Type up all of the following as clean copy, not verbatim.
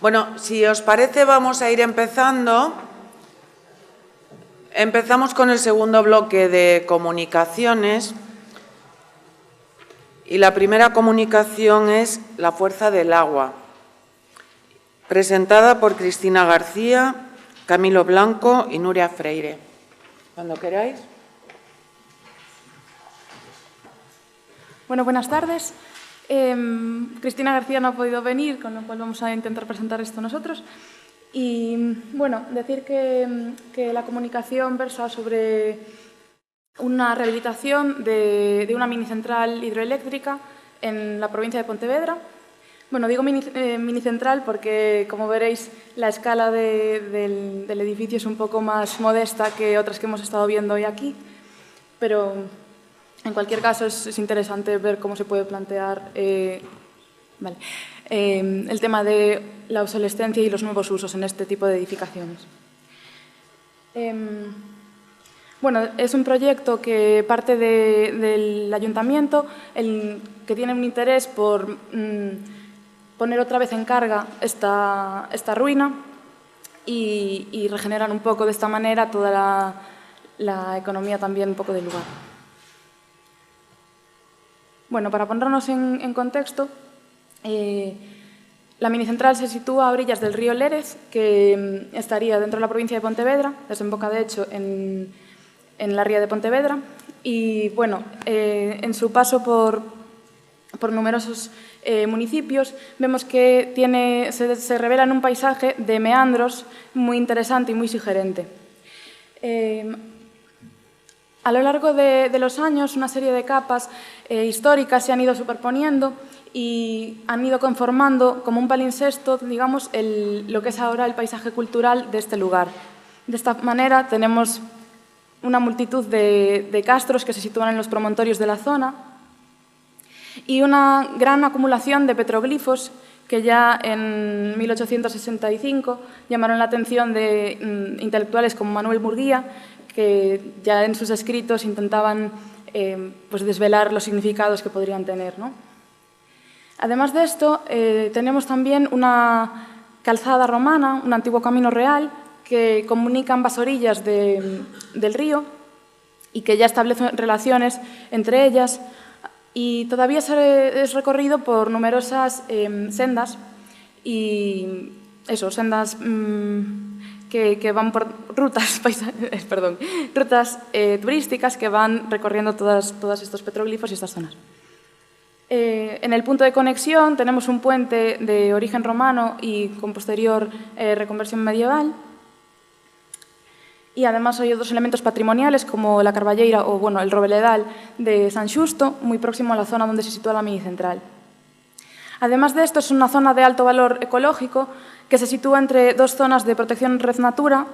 Bueno, si os parece, vamos a ir empezando. Empezamos con el segundo bloque de comunicaciones. Y la primera comunicación es La fuerza del agua, presentada por Cristina García, Camilo Blanco y Nuria Freire. Cuando queráis. Bueno, buenas tardes. Cristina García no ha podido venir, con lo cual vamos a intentar presentar esto nosotros. Y, bueno, decir que la comunicación versa sobre una rehabilitación de una minicentral hidroeléctrica en la provincia de Pontevedra. Bueno, digo minicentral porque, como veréis, la escala del edificio es un poco más modesta que otras que hemos estado viendo hoy aquí, pero en cualquier caso es interesante ver cómo se puede plantear el tema de la obsolescencia y los nuevos usos en este tipo de edificaciones. Bueno, es un proyecto que parte del ayuntamiento, que tiene un interés por poner otra vez en carga esta ruina y regenerar un poco de esta manera toda la economía también un poco del lugar. Bueno, para ponernos en contexto, la minicentral se sitúa a orillas del río Lérez, que estaría dentro de la provincia de Pontevedra, desemboca de hecho en la ría de Pontevedra, y bueno, en su paso por numerosos municipios, vemos que se revela en un paisaje de meandros muy interesante y muy sugerente. A lo largo de los años, una serie de capas históricas se han ido superponiendo y han ido conformando como un palincesto, digamos, lo que es ahora el paisaje cultural de este lugar. De esta manera tenemos una multitud de castros que se sitúan en los promontorios de la zona y una gran acumulación de petroglifos que ya en 1865 llamaron la atención de intelectuales como Manuel Murguía, que ya en sus escritos intentaban pues desvelar los significados que podrían tener, ¿no? Además de esto, tenemos también una calzada romana, un antiguo camino real, que comunica ambas orillas del río y que ya establece relaciones entre ellas, y todavía es recorrido por numerosas sendas y sendas que van por rutas turísticas que van recorriendo todos estos petroglifos y estas zonas. En el punto de conexión tenemos un puente de origen romano y con posterior reconversión medieval. Y además hay otros elementos patrimoniales como la Carballeira o el Roveledal de San Xusto, muy próximo a la zona donde se sitúa la minicentral. Además de esto, es una zona de alto valor ecológico que se sitúa entre dos zonas de protección Red Natura,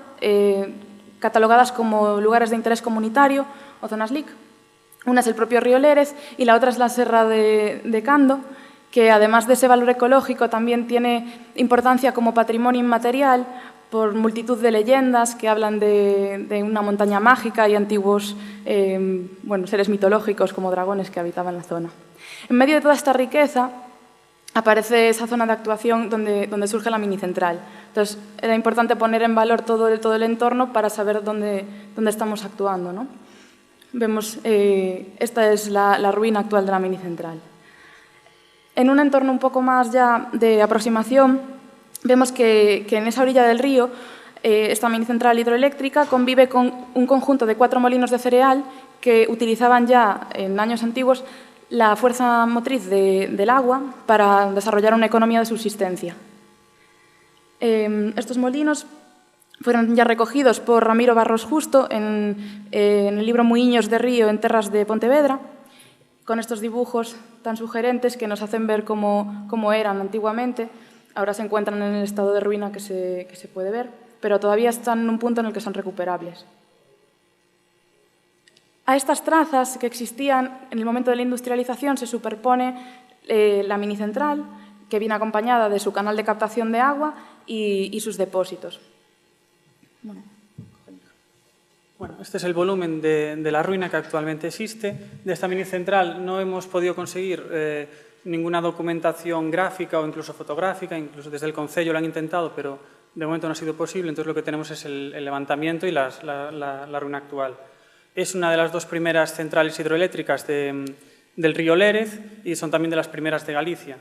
catalogadas como lugares de interés comunitario o zonas LIC. Una es el propio río Lérez y la otra es la Serra de Cando, que además de ese valor ecológico también tiene importancia como patrimonio inmaterial por multitud de leyendas que hablan de una montaña mágica y antiguos seres mitológicos como dragones que habitaban la zona. En medio de toda esta riqueza aparece esa zona de actuación donde surge la minicentral. Entonces, era importante poner en valor todo el entorno para saber dónde estamos actuando, ¿no? Vemos, esta es la ruina actual de la minicentral. En un entorno un poco más ya de aproximación, vemos que en esa orilla del río, esta minicentral hidroeléctrica convive con un conjunto de 4 molinos de cereal que utilizaban ya en años antiguos la fuerza motriz del agua para desarrollar una economía de subsistencia. Estos molinos fueron ya recogidos por Ramiro Barros Justo en el libro Muiños de Río en Terras de Pontevedra, con estos dibujos tan sugerentes que nos hacen ver cómo eran antiguamente. Ahora se encuentran en el estado de ruina que se puede ver, pero todavía están en un punto en el que son recuperables. A estas trazas que existían en el momento de la industrialización se superpone la minicentral, que viene acompañada de su canal de captación de agua y sus depósitos. Bueno, este es el volumen de la ruina que actualmente existe. De esta minicentral no hemos podido conseguir ninguna documentación gráfica o incluso fotográfica, incluso desde el Concello lo han intentado, pero de momento no ha sido posible, entonces lo que tenemos es el levantamiento y la ruina actual. Es una de las dos primeras centrales hidroeléctricas del río Lérez y son también de las primeras de Galicia.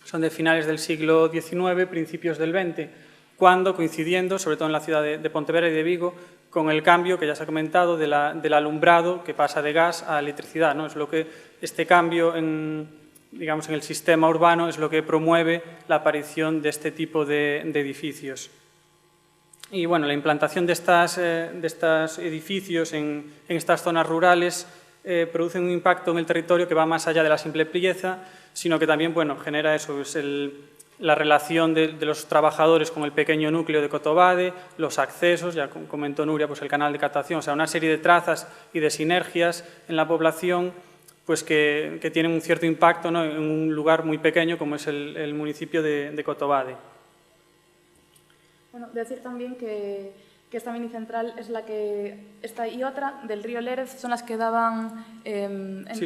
Son de finales del siglo XIX, principios del XX, cuando, coincidiendo, sobre todo en la ciudad de Pontevedra y de Vigo, con el cambio que ya se ha comentado del alumbrado que pasa de gas a electricidad, ¿no? Es lo que este cambio digamos, en el sistema urbano es lo que promueve la aparición de este tipo de edificios. Y bueno, la implantación de estos edificios en estas zonas rurales produce un impacto en el territorio que va más allá de la simple belleza, sino que también bueno, genera eso, la relación de los trabajadores con el pequeño núcleo de Cotobade, los accesos, ya comentó Nuria, pues el canal de captación, o sea, una serie de trazas y de sinergias en la población pues que tienen un cierto impacto, ¿no?, en un lugar muy pequeño como es el municipio de Cotobade. Bueno, decir también que esta minicentral es la que, esta y otra del río Lérez, son las que daban,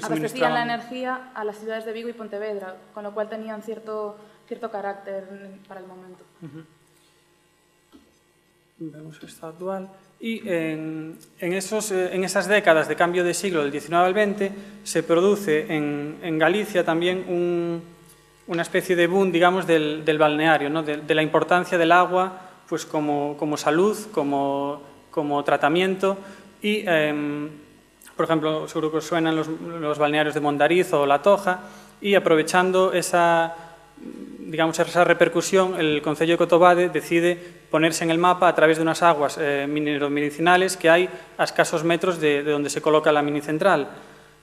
abastecían la energía a las ciudades de Vigo y Pontevedra, con lo cual tenían cierto carácter para el momento. Vemos esta actual. Y en esas décadas de cambio de siglo, del XIX al XX, se produce en Galicia también una especie de boom, digamos, del balneario, ¿no?, de la importancia del agua pues como salud, como tratamiento y, por ejemplo, seguro que os suenan los balnearios de Mondariz o La Toja, y aprovechando esa repercusión, el Concello de Cotobade decide ponerse en el mapa a través de unas aguas mineromedicinales que hay a escasos metros de donde se coloca la minicentral.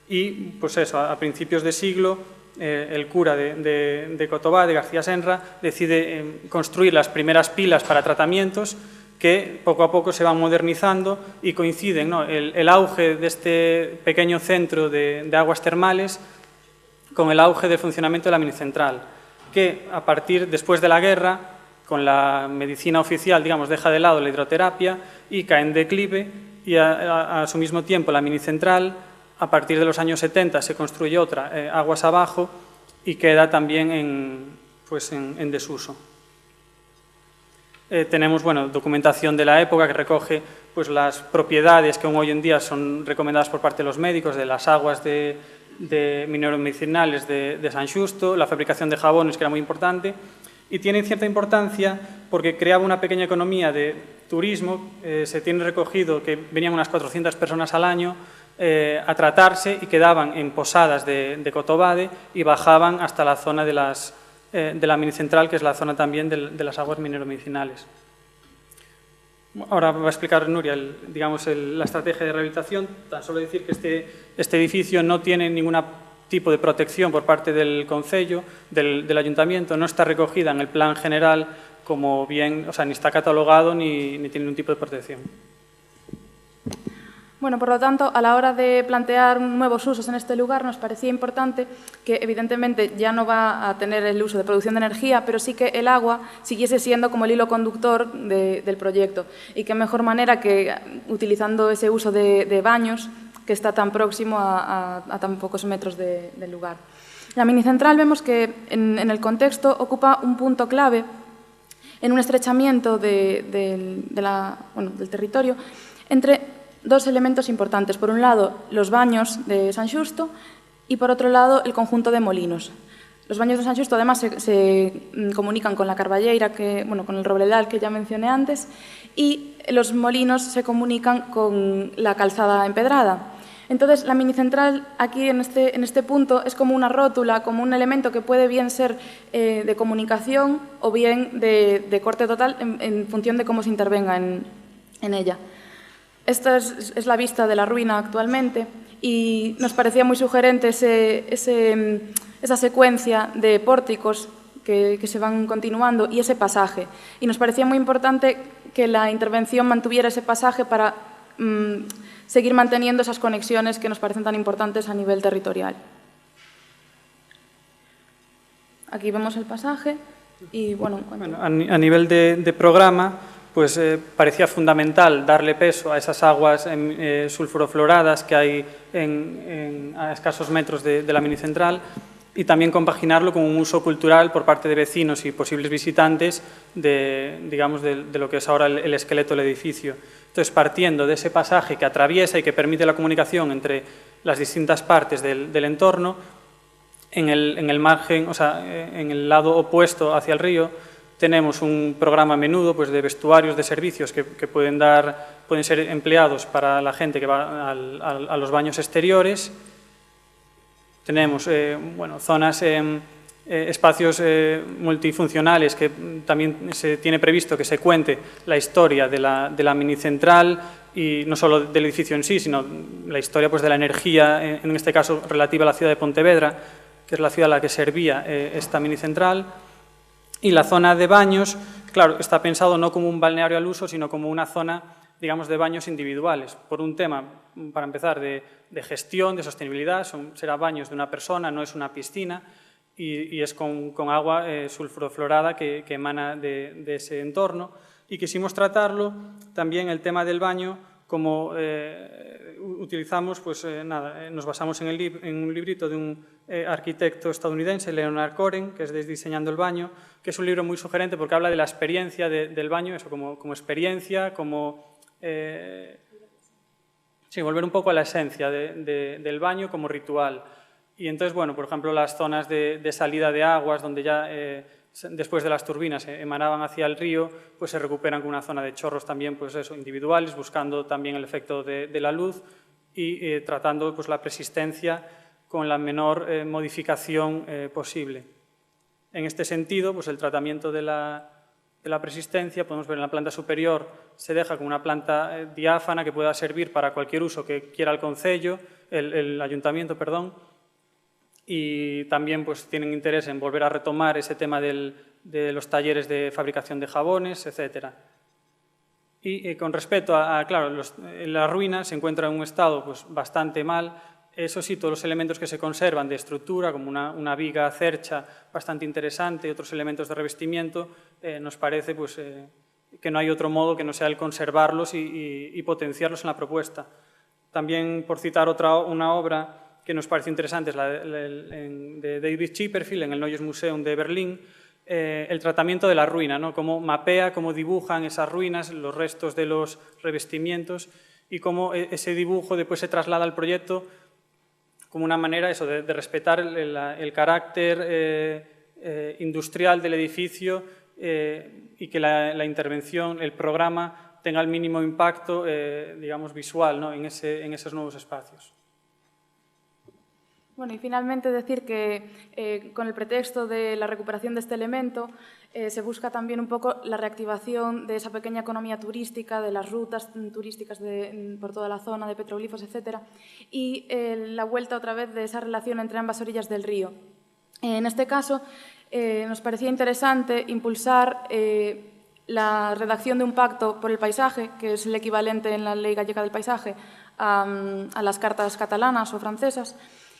Y, pues eso, a principios de siglo, el cura de Cotobade, García Senra, decide construir las primeras pilas para tratamientos que poco a poco se van modernizando y coinciden, ¿no?, el auge de este pequeño centro de aguas termales con el auge del funcionamiento de la minicentral, que a partir, después de la guerra, con la medicina oficial, digamos, deja de lado la hidroterapia y cae en declive, y a su mismo tiempo la minicentral, a partir de los años 70, se construye otra, aguas abajo, y queda también en desuso. Tenemos documentación de la época que recoge pues, las propiedades que aún hoy en día son recomendadas por parte de los médicos de las aguas de mineromedicinales de San Xusto, la fabricación de jabones, que era muy importante, y tiene cierta importancia porque creaba una pequeña economía de turismo. Se tiene recogido que venían unas 400 personas al año a tratarse y quedaban en posadas de Cotobade y bajaban hasta la zona de la minicentral, que es la zona también de las aguas mineromedicinales. Ahora va a explicar Nuria la estrategia de rehabilitación. Tan solo decir que este edificio no tiene ningún tipo de protección por parte del Concello, del Ayuntamiento, no está recogida en el plan general como bien, o sea, ni está catalogado ni tiene ningún tipo de protección. Bueno, por lo tanto, a la hora de plantear nuevos usos en este lugar, nos parecía importante que, evidentemente, ya no va a tener el uso de producción de energía, pero sí que el agua siguiese siendo como el hilo conductor del proyecto. Y qué mejor manera que utilizando ese uso de baños, que está tan próximo a tan pocos metros del lugar. La minicentral vemos que, en el contexto, ocupa un punto clave en un estrechamiento del territorio entre dos elementos importantes. Por un lado, los baños de San Xusto y, por otro lado, el conjunto de molinos. Los baños de San Xusto, además, se comunican con la Carballeira, con el Robledal, que ya mencioné antes, y los molinos se comunican con la calzada empedrada. Entonces, la minicentral aquí, en este punto, es como una rótula, como un elemento que puede bien ser de comunicación o bien de corte total en función de cómo se intervenga en ella. Esta es la vista de la ruina actualmente y nos parecía muy sugerente esa secuencia de pórticos que se van continuando y ese pasaje. Y nos parecía muy importante que la intervención mantuviera ese pasaje para seguir manteniendo esas conexiones que nos parecen tan importantes a nivel territorial. Aquí vemos el pasaje y, a nivel de programa, pues parecía fundamental darle peso a esas aguas sulfurofluoradas que hay a escasos metros de la minicentral, y también compaginarlo con un uso cultural por parte de vecinos y posibles visitantes de lo que es ahora el esqueleto del edificio. Entonces, partiendo de ese pasaje que atraviesa y que permite la comunicación entre las distintas partes del entorno, en el margen, o sea, en el lado opuesto hacia el río, tenemos un programa a menudo pues, de vestuarios, de servicios que pueden ser empleados para la gente que va a los baños exteriores. Tenemos zonas, espacios multifuncionales que también se tiene previsto que se cuente la historia de la minicentral y no solo del edificio en sí, sino la historia pues, de la energía, en este caso relativa a la ciudad de Pontevedra, que es la ciudad a la que servía esta minicentral. Y la zona de baños, claro, está pensado no como un balneario al uso, sino como una zona, digamos, de baños individuales. Por un tema, para empezar, de gestión, de sostenibilidad, será baños de una persona, no es una piscina, y es con agua sulfurofluorada que emana de ese entorno. Y quisimos tratarlo también el tema del baño como utilizamos, pues nos basamos en un librito de un arquitecto estadounidense, Leonard Cohen, que es de Diseñando el Baño, que es un libro muy sugerente porque habla de la experiencia del baño, eso como experiencia, como volver un poco a la esencia del baño como ritual. Y entonces, bueno, por ejemplo, las zonas de salida de aguas, donde ya después de las turbinas emanaban hacia el río, pues se recuperan con una zona de chorros también, pues eso, individuales, buscando también el efecto de la luz y tratando pues, la persistencia con la menor modificación posible. En este sentido, pues el tratamiento de la persistencia, podemos ver en la planta superior, se deja con una planta diáfana que pueda servir para cualquier uso que quiera el concello, el ayuntamiento, perdón, y también pues, tienen interés en volver a retomar ese tema de los talleres de fabricación de jabones, etc. Y con respecto claro, la ruina se encuentra en un estado pues, bastante mal. Eso sí, todos los elementos que se conservan de estructura, como una viga cercha bastante interesante, otros elementos de revestimiento, nos parece pues, que no hay otro modo que no sea el conservarlos y potenciarlos en la propuesta. También, por citar una obra que nos parece interesante, es la de David Chipperfield en el Neues Museum de Berlín, el tratamiento de la ruina, ¿no? Cómo mapea, cómo dibujan esas ruinas, los restos de los revestimientos y cómo ese dibujo después se traslada al proyecto como una manera eso, de respetar el carácter industrial del edificio y que la intervención, el programa, tenga el mínimo impacto digamos, visual, ¿no? en esos nuevos espacios. Bueno, y finalmente decir que con el pretexto de la recuperación de este elemento se busca también un poco la reactivación de esa pequeña economía turística, de las rutas turísticas por toda la zona, de petroglifos, etc. Y la vuelta otra vez de esa relación entre ambas orillas del río. En este caso, nos parecía interesante impulsar la redacción de un pacto por el paisaje, que es el equivalente en la Ley Gallega del Paisaje a las cartas catalanas o francesas,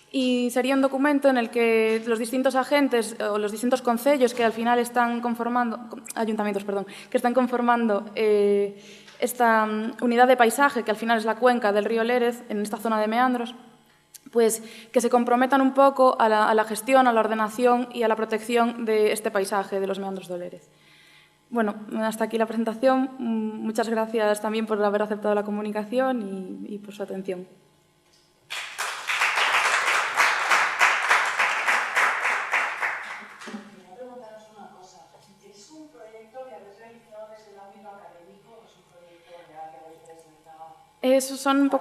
y sería un documento en el que los distintos agentes o los distintos concellos que al final están conformando, ayuntamientos, perdón, que están conformando esta unidad de paisaje, que al final es la cuenca del río Lérez, en esta zona de meandros, pues que se comprometan un poco a la gestión, a la ordenación y a la protección de este paisaje de los meandros de Lérez. Bueno, hasta aquí la presentación. Muchas gracias también por haber aceptado la comunicación y por su atención. Son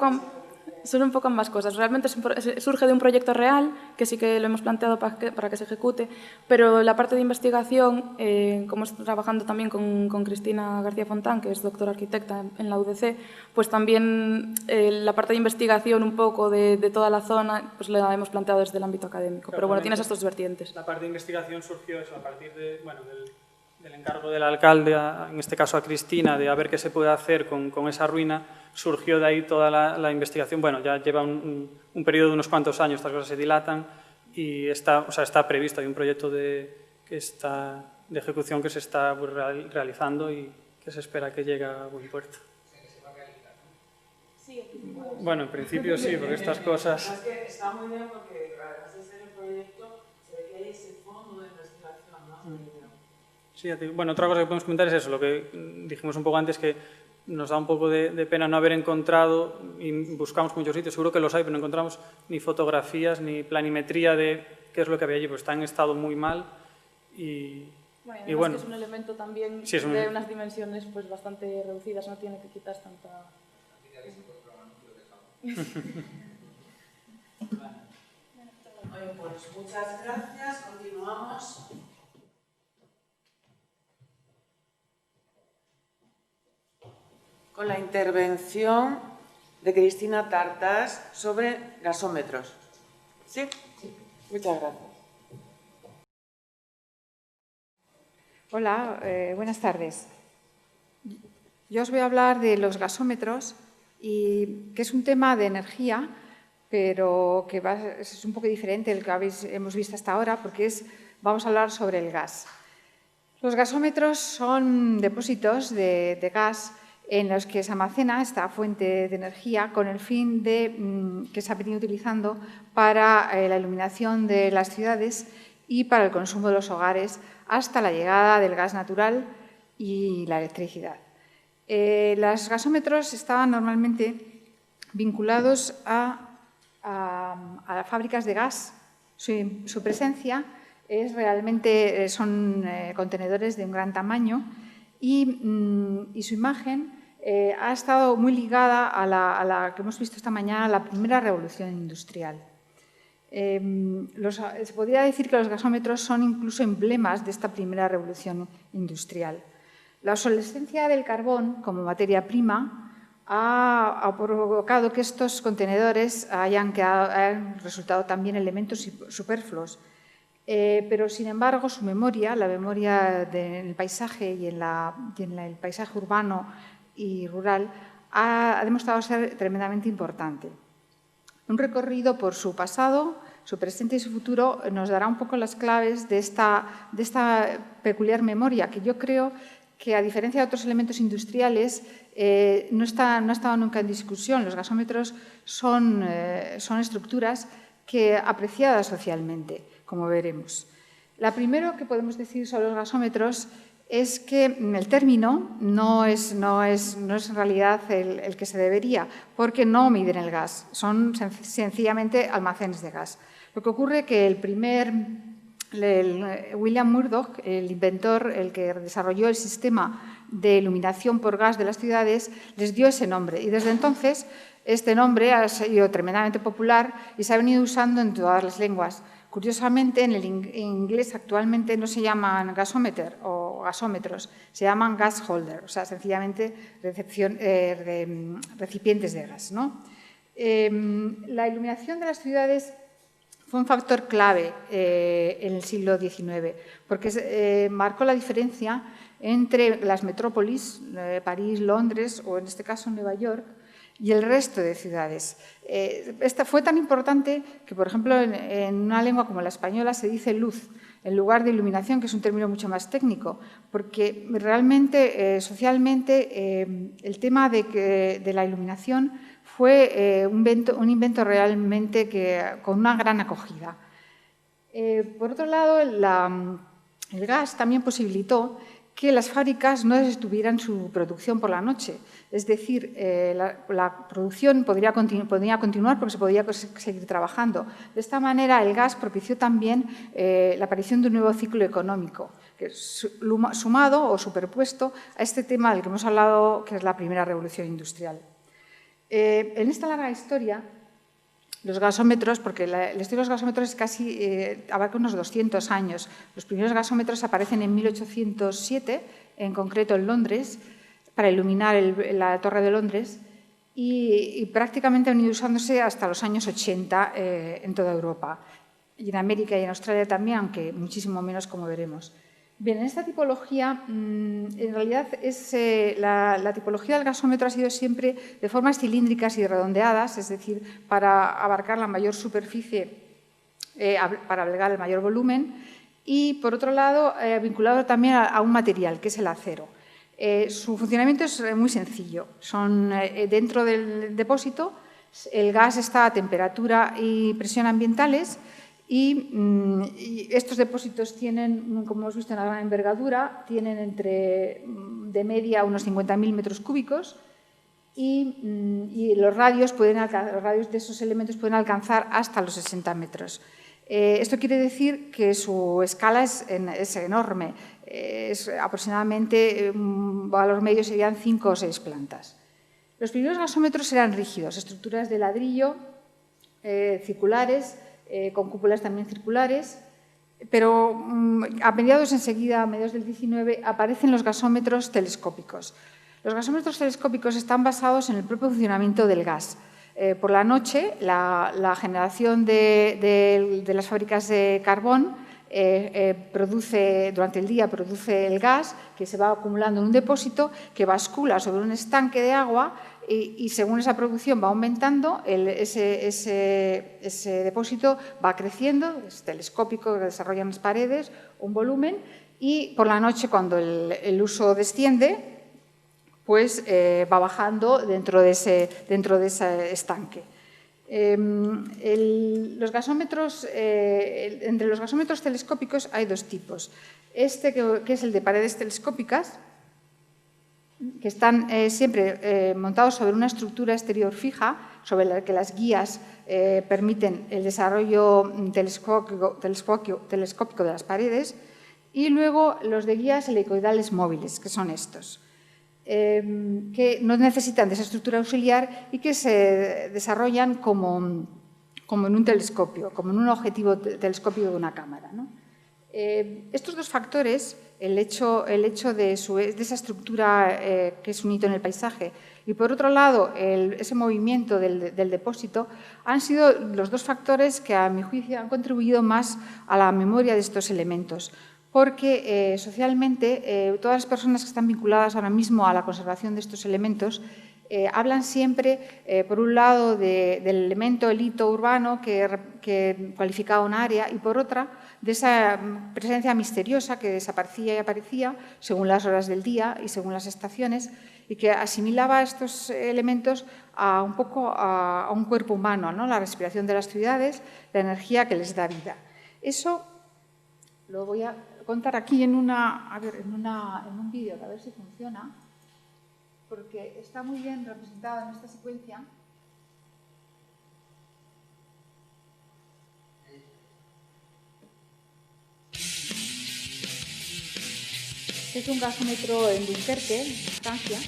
un poco ambas cosas. Realmente surge de un proyecto real, que sí que lo hemos planteado para que se ejecute, pero la parte de investigación, como estoy trabajando también con Cristina García Fontán, que es doctora arquitecta en la UDC, pues también la parte de investigación un poco de toda la zona, pues la hemos planteado desde el ámbito académico. Claro, pero bueno, tienes estos vertientes. La parte de investigación surgió eso a partir del encargo del alcalde, en este caso a Cristina, de a ver qué se puede hacer con esa ruina. Surgió de ahí toda la investigación. Bueno, ya lleva un periodo de unos cuantos años, estas cosas se dilatan y está previsto, hay un proyecto de ejecución que se está realizando y que se espera que llegue a buen puerto. Bueno, en principio sí, porque estas cosas... Es que está muy bien porque además de ser el proyecto se Sí, bueno, otra cosa que podemos comentar es eso, lo que dijimos un poco antes, que nos da un poco de pena no haber encontrado, y buscamos muchos sitios, seguro que los hay, pero no encontramos ni fotografías ni planimetría de qué es lo que había allí, pues está en estado muy mal y bueno. Es un elemento también Sí, de unas dimensiones pues bastante reducidas, no tiene que quitar tanta... Pues muchas gracias, continuamos. Con la intervención de Cristina Tartas sobre gasómetros. ¿Sí? Sí. Muchas gracias. Hola, buenas tardes. Yo os voy a hablar de los gasómetros, que es un tema de energía, pero que es un poco diferente del que hemos visto hasta ahora, porque vamos a hablar sobre el gas. Los gasómetros son depósitos de gas en los que se almacena esta fuente de energía con el fin que se ha venido utilizando para la iluminación de las ciudades y para el consumo de los hogares hasta la llegada del gas natural y la electricidad. Los gasómetros estaban normalmente vinculados a fábricas de gas. Su presencia son contenedores de un gran tamaño y su imagen ha estado muy ligada a la que hemos visto esta mañana, la primera revolución industrial. Se podría decir que los gasómetros son incluso emblemas de esta primera revolución industrial. La obsolescencia del carbón como materia prima ha provocado que estos contenedores hayan resultado también elementos superfluos. Pero, sin embargo, su memoria, la memoria del paisaje y en el paisaje urbano y rural, ha demostrado ser tremendamente importante. Un recorrido por su pasado, su presente y su futuro nos dará un poco las claves de esta peculiar memoria, que yo creo que, a diferencia de otros elementos industriales, no ha estado nunca en discusión. Los gasómetros son estructuras apreciadas socialmente, como veremos. Lo primero que podemos decir sobre los gasómetros es que el término no es en realidad el que se debería, porque no miden el gas, son sencillamente almacenes de gas. Lo que ocurre es que William Murdoch, el inventor, el que desarrolló el sistema de iluminación por gas de las ciudades, les dio ese nombre, y desde entonces este nombre ha sido tremendamente popular y se ha venido usando en todas las lenguas. Curiosamente, en el inglés actualmente no se llaman gasómeter o gasómetros, se llaman gas holder, o sea, sencillamente recipientes de gas, ¿no? La iluminación de las ciudades fue un factor clave en el siglo XIX, porque marcó la diferencia entre las metrópolis, París, Londres o, en este caso, Nueva York, y el resto de ciudades. Esta fue tan importante que, por ejemplo, en una lengua como la española se dice luz en lugar de iluminación, que es un término mucho más técnico, porque realmente, socialmente, el tema de la iluminación fue un invento realmente con una gran acogida. Por otro lado, el gas también posibilitó que las fábricas no detuvieran su producción por la noche. Es decir, la producción podía continuar porque se podía seguir trabajando. De esta manera, el gas propició también la aparición de un nuevo ciclo económico, sumado o superpuesto a este tema del que hemos hablado, que es la primera revolución industrial. En esta larga historia, los gasómetros, porque la historia de los gasómetros abarca unos 200 años. Los primeros gasómetros aparecen en 1807, en concreto en Londres, para iluminar la Torre de Londres, y prácticamente han ido usándose hasta los años 80 en toda Europa. Y en América y en Australia también, aunque muchísimo menos, como veremos. Bien, en esta tipología, en realidad, la tipología del gasómetro ha sido siempre de formas cilíndricas y redondeadas, es decir, para abarcar la mayor superficie, para albergar el mayor volumen, y, por otro lado, vinculado también a un material, que es el acero. Su funcionamiento es muy sencillo. Dentro del depósito, el gas está a temperatura y presión ambientales, y estos depósitos tienen, como hemos visto, una gran envergadura, tienen de media unos 50.000 metros cúbicos y los radios de esos elementos pueden alcanzar hasta los 60 metros. Esto quiere decir que su escala es enorme, es aproximadamente, un valor medio serían 5 o 6 plantas. Los primeros gasómetros eran rígidos, estructuras de ladrillo circulares, con cúpulas también circulares, pero a mediados del 19, aparecen los gasómetros telescópicos. Los gasómetros telescópicos están basados en el propio funcionamiento del gas. Por la noche, la generación de las fábricas de carbón durante el día produce el gas que se va acumulando en un depósito que bascula sobre un estanque de agua y según esa producción va aumentando, ese depósito va creciendo, es telescópico, desarrollan las paredes, un volumen, y por la noche, cuando el uso desciende, pues va bajando dentro de ese estanque. Entre los gasómetros telescópicos hay dos tipos. Que es el de paredes telescópicas, que están siempre montados sobre una estructura exterior fija, sobre la que las guías permiten el desarrollo telescópico de las paredes, y luego los de guías helicoidales móviles, que son estos, que no necesitan de esa estructura auxiliar y que se desarrollan como en un telescopio, como en un objetivo telescópico de una cámara, ¿no? Estos dos factores, el hecho de esa estructura que es un hito en el paisaje y, por otro lado, ese movimiento del depósito, han sido los dos factores que, a mi juicio, han contribuido más a la memoria de estos elementos, porque socialmente todas las personas que están vinculadas ahora mismo a la conservación de estos elementos hablan siempre, por un lado, del elemento, el hito urbano que cualificaba un área, y por otra, de esa presencia misteriosa que desaparecía y aparecía según las horas del día y según las estaciones, y que asimilaba estos elementos un poco a un cuerpo humano, ¿no? La respiración de las ciudades, la energía que les da vida. Eso lo voy a contar aquí en un vídeo, a ver si funciona, porque está muy bien representado en esta secuencia. Este es un gasómetro en Dunkerque, en Francia.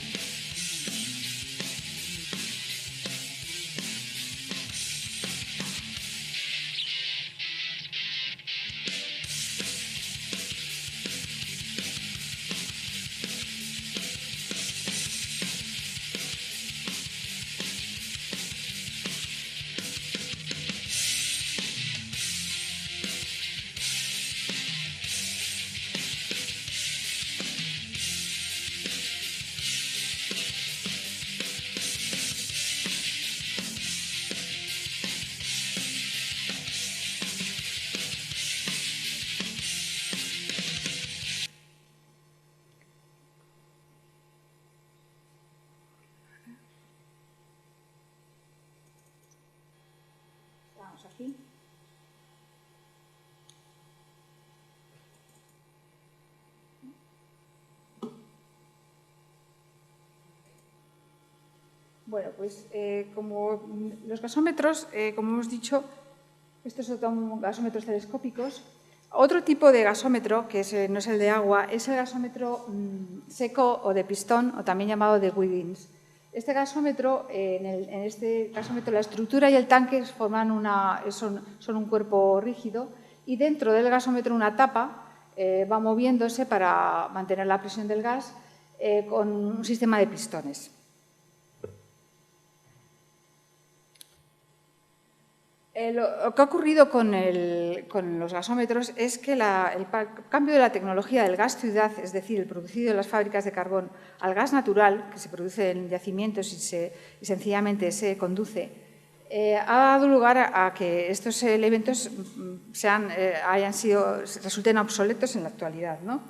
Aquí. Bueno, pues como los gasómetros, como hemos dicho, estos son gasómetros telescópicos. Otro tipo de gasómetro, que no es el de agua, es el gasómetro seco o de pistón, o también llamado de Wiggins. Este gasómetro, en este gasómetro, la estructura y el tanque son un cuerpo rígido, y dentro del gasómetro una tapa va moviéndose para mantener la presión del gas con un sistema de pistones. Lo que ha ocurrido con los gasómetros es que el cambio de la tecnología del gas ciudad, es decir, el producido en las fábricas de carbón, al gas natural, que se produce en yacimientos y sencillamente se conduce, ha dado lugar a que estos elementos resulten obsoletos en la actualidad, ¿no?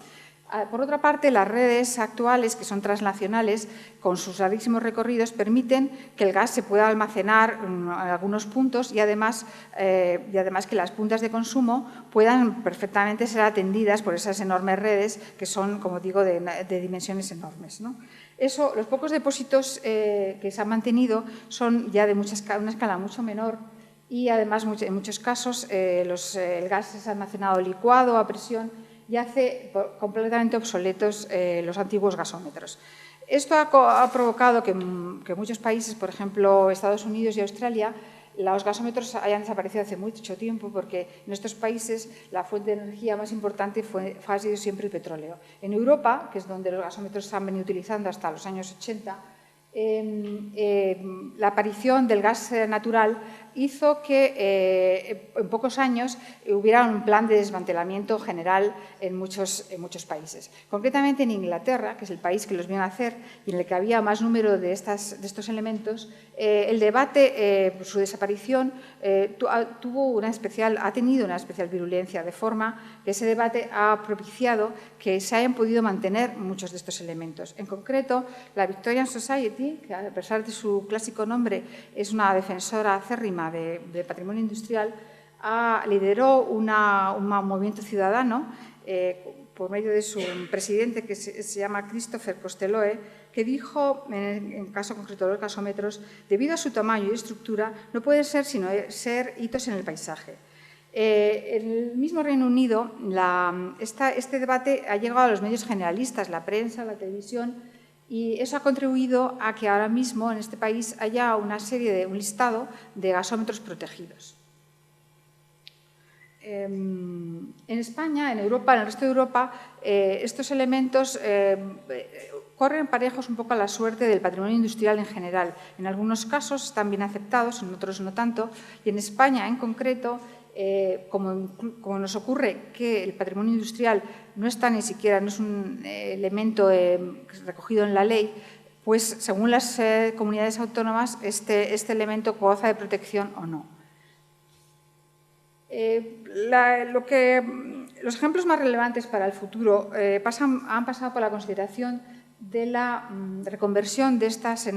Por otra parte, las redes actuales, que son transnacionales, con sus larguísimos recorridos, permiten que el gas se pueda almacenar en algunos puntos y además que las puntas de consumo puedan perfectamente ser atendidas por esas enormes redes que son, como digo, de dimensiones enormes, ¿no? Los pocos depósitos que se han mantenido son ya de una escala mucho menor y además en muchos casos el gas es almacenado licuado a presión y hace completamente obsoletos los antiguos gasómetros. Esto ha provocado que muchos países, por ejemplo Estados Unidos y Australia, los gasómetros hayan desaparecido hace mucho tiempo porque en estos países la fuente de energía más importante ha sido siempre el petróleo. En Europa, que es donde los gasómetros se han venido utilizando hasta los años 80, la aparición del gas natural hizo que en pocos años hubiera un plan de desmantelamiento general en muchos países. Concretamente en Inglaterra, que es el país que los vio nacer y en el que había más número de estos elementos, el debate por su desaparición ha tenido una especial virulencia, de forma que ese debate ha propiciado que se hayan podido mantener muchos de estos elementos. En concreto, la Victorian Society, que a pesar de su clásico nombre es una defensora acérrima de patrimonio industrial, lideró un movimiento ciudadano por medio de su presidente, que se llama Christopher Costelloe, que dijo, en el caso concreto de los gasómetros, debido a su tamaño y estructura, no pueden ser sino ser hitos en el paisaje. En el mismo Reino Unido, este debate ha llegado a los medios generalistas, la prensa, la televisión, y eso ha contribuido a que ahora mismo en este país haya un listado de gasómetros protegidos. En España, en Europa, en el resto de Europa, estos elementos corren parejos un poco a la suerte del patrimonio industrial en general. En algunos casos están bien aceptados, en otros no tanto, y en España en concreto, como nos ocurre que el patrimonio industrial no es un elemento recogido en la ley, pues según las comunidades autónomas este elemento goza de protección o no. Los ejemplos más relevantes para el futuro han pasado por la consideración de la reconversión de estas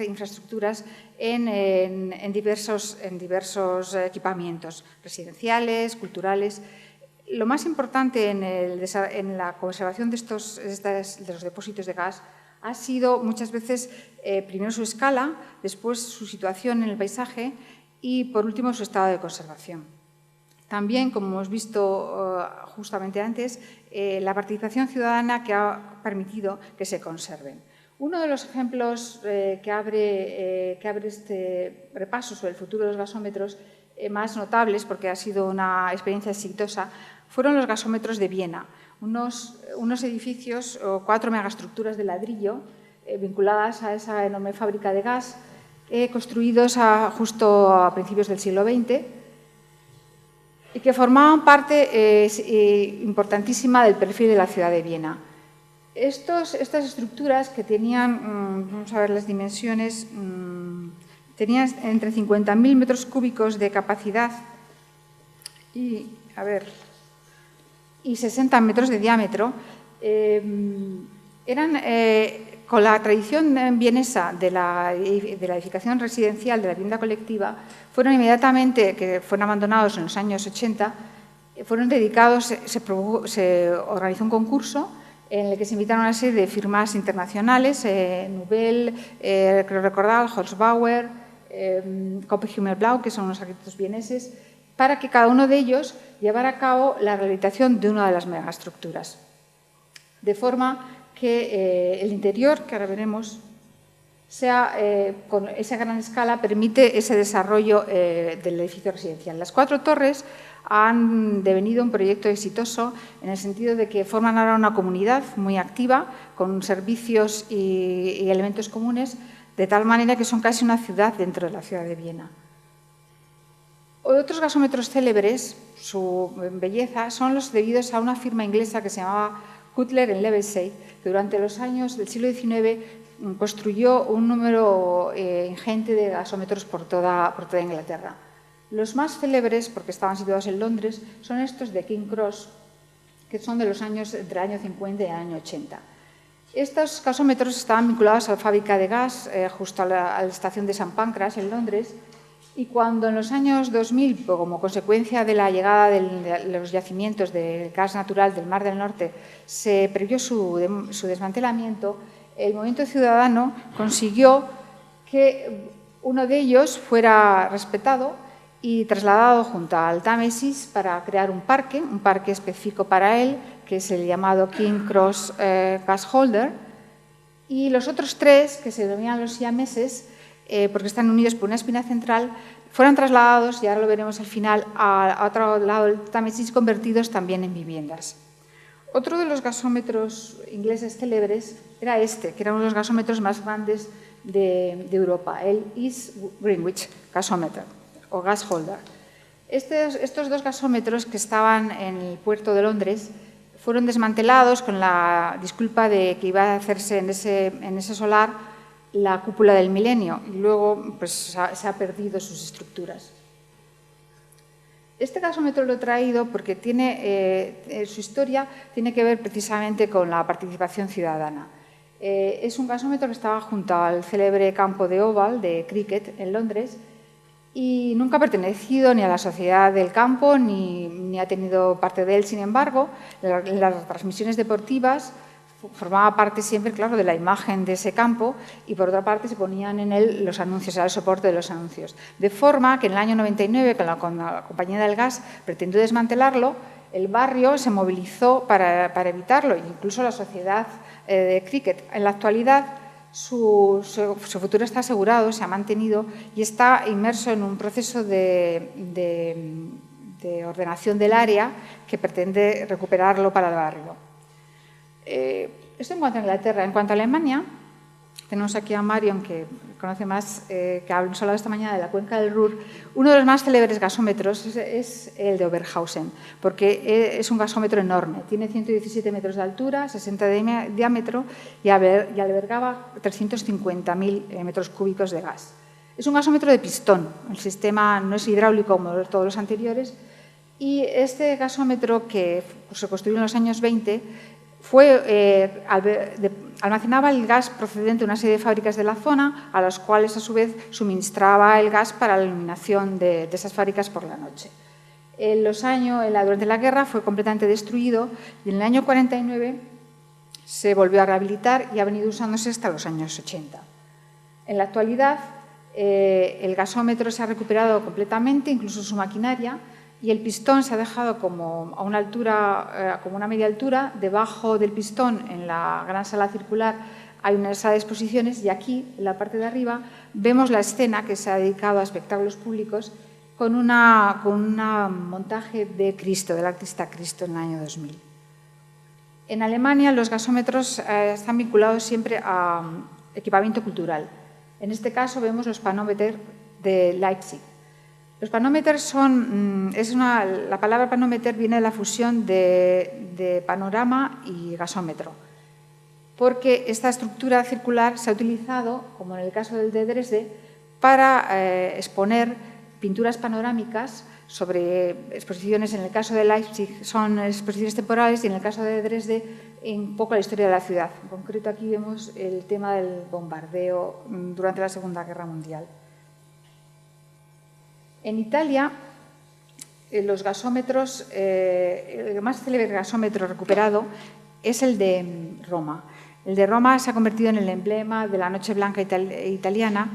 infraestructuras en diversos equipamientos residenciales, culturales. Lo más importante en la conservación de los depósitos de gas ha sido muchas veces primero su escala, después su situación en el paisaje y por último su estado de conservación. También, como hemos visto justamente antes, la participación ciudadana que ha permitido que se conserven. Uno de los ejemplos que abre este repaso sobre el futuro de los gasómetros más notables, porque ha sido una experiencia exitosa, fueron los gasómetros de Viena, unos edificios o 4 megaestructuras de ladrillo vinculadas a esa enorme fábrica de gas, construidos justo a principios del siglo XX, y que formaban parte importantísima del perfil de la ciudad de Viena. Estas estructuras que tenían, vamos a ver las dimensiones, tenían entre 50.000 metros cúbicos de capacidad y 60 metros de diámetro, eran, con la tradición vienesa de la edificación residencial, de la vivienda colectiva, fueron abandonados en los años 80, fueron dedicados, se organizó un concurso en el que se invitaron a una serie de firmas internacionales, Nubel, creo recordar, Holzbauer, Koppe-Himmel-Blau, que son unos arquitectos vieneses, para que cada uno de ellos llevara a cabo la rehabilitación de una de las megaestructuras. De forma que el interior, que ahora veremos, con esa gran escala, permite ese desarrollo del edificio residencial. Las 4 torres han devenido un proyecto exitoso en el sentido de que forman ahora una comunidad muy activa, con servicios y elementos comunes, de tal manera que son casi una ciudad dentro de la ciudad de Viena. Otros gasómetros célebres, su belleza, son los debidos a una firma inglesa que se llamaba Cutler & Levesey, que durante los años del siglo XIX construyó un número ingente de gasómetros por toda Inglaterra. Los más célebres, porque estaban situados en Londres, son estos de King Cross, que son de los años, entre el año 50 y el año 80. Estos gasómetros estaban vinculados a la fábrica de gas justo a la estación de St. Pancras, en Londres, y cuando en los años 2000, como consecuencia de la llegada de los yacimientos de gas natural del Mar del Norte, se previó su desmantelamiento, el movimiento ciudadano consiguió que uno de ellos fuera respetado y trasladado junto al Támesis para crear un parque específico para él, que es el llamado King Cross Gas Holder, y los otros tres, que se denominan los siameses, porque están unidos por una espina central, fueron trasladados, y ahora lo veremos al final, a otro lado del Támesis, convertidos también en viviendas. Otro de los gasómetros ingleses célebres era este, que era uno de los gasómetros más grandes de Europa, el East Greenwich Gasometer, o Gas Holder. Estos dos gasómetros que estaban en el puerto de Londres fueron desmantelados con la disculpa de que iba a hacerse en ese solar la cúpula del milenio, y luego pues, se ha perdido sus estructuras. Este gasómetro lo he traído porque su historia tiene que ver precisamente con la participación ciudadana. Es un gasómetro que estaba junto al célebre campo de Oval de cricket en Londres y nunca ha pertenecido ni a la sociedad del campo ni ha tenido parte de él. Sin embargo, las transmisiones deportivas formaba parte siempre, claro, de la imagen de ese campo, y por otra parte se ponían en él los anuncios, era el soporte de los anuncios. De forma que en el año 99, con la compañía del gas pretendió desmantelarlo, el barrio se movilizó para evitarlo, incluso la sociedad de cricket. En la actualidad su futuro está asegurado, se ha mantenido y está inmerso en un proceso de ordenación del área que pretende recuperarlo para el barrio. Esto en cuanto a Inglaterra. En cuanto a Alemania, tenemos aquí a Marion, que conoce más, que nos ha hablado esta mañana de la cuenca del Ruhr. Uno de los más célebres gasómetros es el de Oberhausen, porque es un gasómetro enorme. Tiene 117 metros de altura, 60 de diámetro y albergaba 350.000 metros cúbicos de gas. Es un gasómetro de pistón. El sistema no es hidráulico como todos los anteriores, y este gasómetro, que se construyó en los años 20, almacenaba el gas procedente de una serie de fábricas de la zona, a las cuales a su vez suministraba el gas para la iluminación de esas fábricas por la noche. Durante la guerra fue completamente destruido y en el año 49 se volvió a rehabilitar y ha venido usándose hasta los años 80. En la actualidad el gasómetro se ha recuperado completamente, incluso su maquinaria, y el pistón se ha dejado como a una altura, como una media altura. Debajo del pistón, en la gran sala circular, hay una sala de exposiciones, y aquí, en la parte de arriba, vemos la escena que se ha dedicado a espectáculos públicos con un montaje de Cristo, del artista Cristo, en el año 2000. En Alemania los gasómetros están vinculados siempre a equipamiento cultural. En este caso vemos los panómetros de Leipzig. Los panómetros la palabra panómeter viene de la fusión de panorama y gasómetro, porque esta estructura circular se ha utilizado, como en el caso del de Dresde, para exponer pinturas panorámicas sobre exposiciones. En el caso de Leipzig son exposiciones temporales, y en el caso de Dresde un poco la historia de la ciudad. En concreto aquí vemos el tema del bombardeo durante la Segunda Guerra Mundial. En Italia, los gasómetros, el más célebre gasómetro recuperado es el de Roma. El de Roma se ha convertido en el emblema de la Noche Blanca italiana,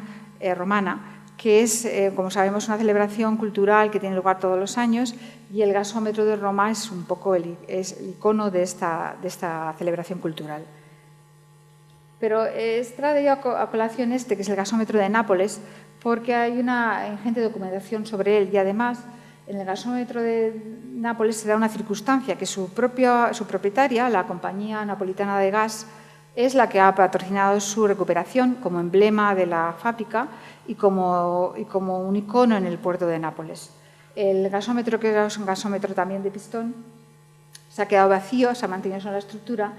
romana, que es, como sabemos, una celebración cultural que tiene lugar todos los años, y el gasómetro de Roma es un poco el icono de esta celebración cultural. Pero es traído a colación que es el gasómetro de Nápoles, porque hay una ingente documentación sobre él, y además en el gasómetro de Nápoles se da una circunstancia, que su propietaria, la Compañía Napolitana de Gas, es la que ha patrocinado su recuperación como emblema de la fábrica y como un icono en el puerto de Nápoles. El gasómetro, que es un gasómetro también de pistón, se ha quedado vacío, se ha mantenido solo la estructura,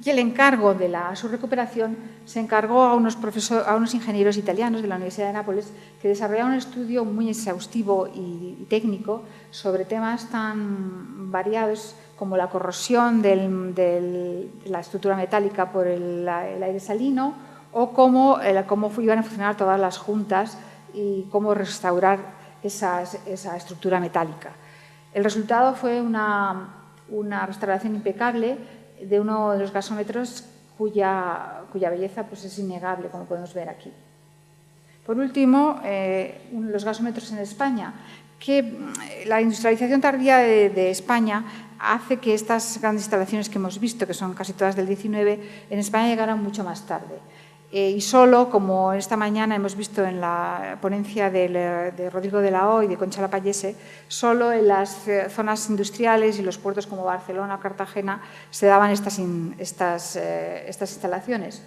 Y el encargo de su recuperación se encargó a unos ingenieros italianos de la Universidad de Nápoles que desarrollaron un estudio muy exhaustivo y técnico sobre temas tan variados como la corrosión de la estructura metálica por el aire salino o cómo iban a funcionar todas las juntas y cómo restaurar esa estructura metálica. El resultado fue una restauración impecable de uno de los gasómetros cuya belleza pues, es innegable, como podemos ver aquí. Por último, los gasómetros en España, que la industrialización tardía de España hace que estas grandes instalaciones que hemos visto, que son casi todas del 19, en España llegaran mucho más tarde. Y solo, como esta mañana hemos visto en la ponencia de Rodrigo de la O y de Concha Lapallese, solo en las zonas industriales y los puertos como Barcelona o Cartagena se daban estas instalaciones.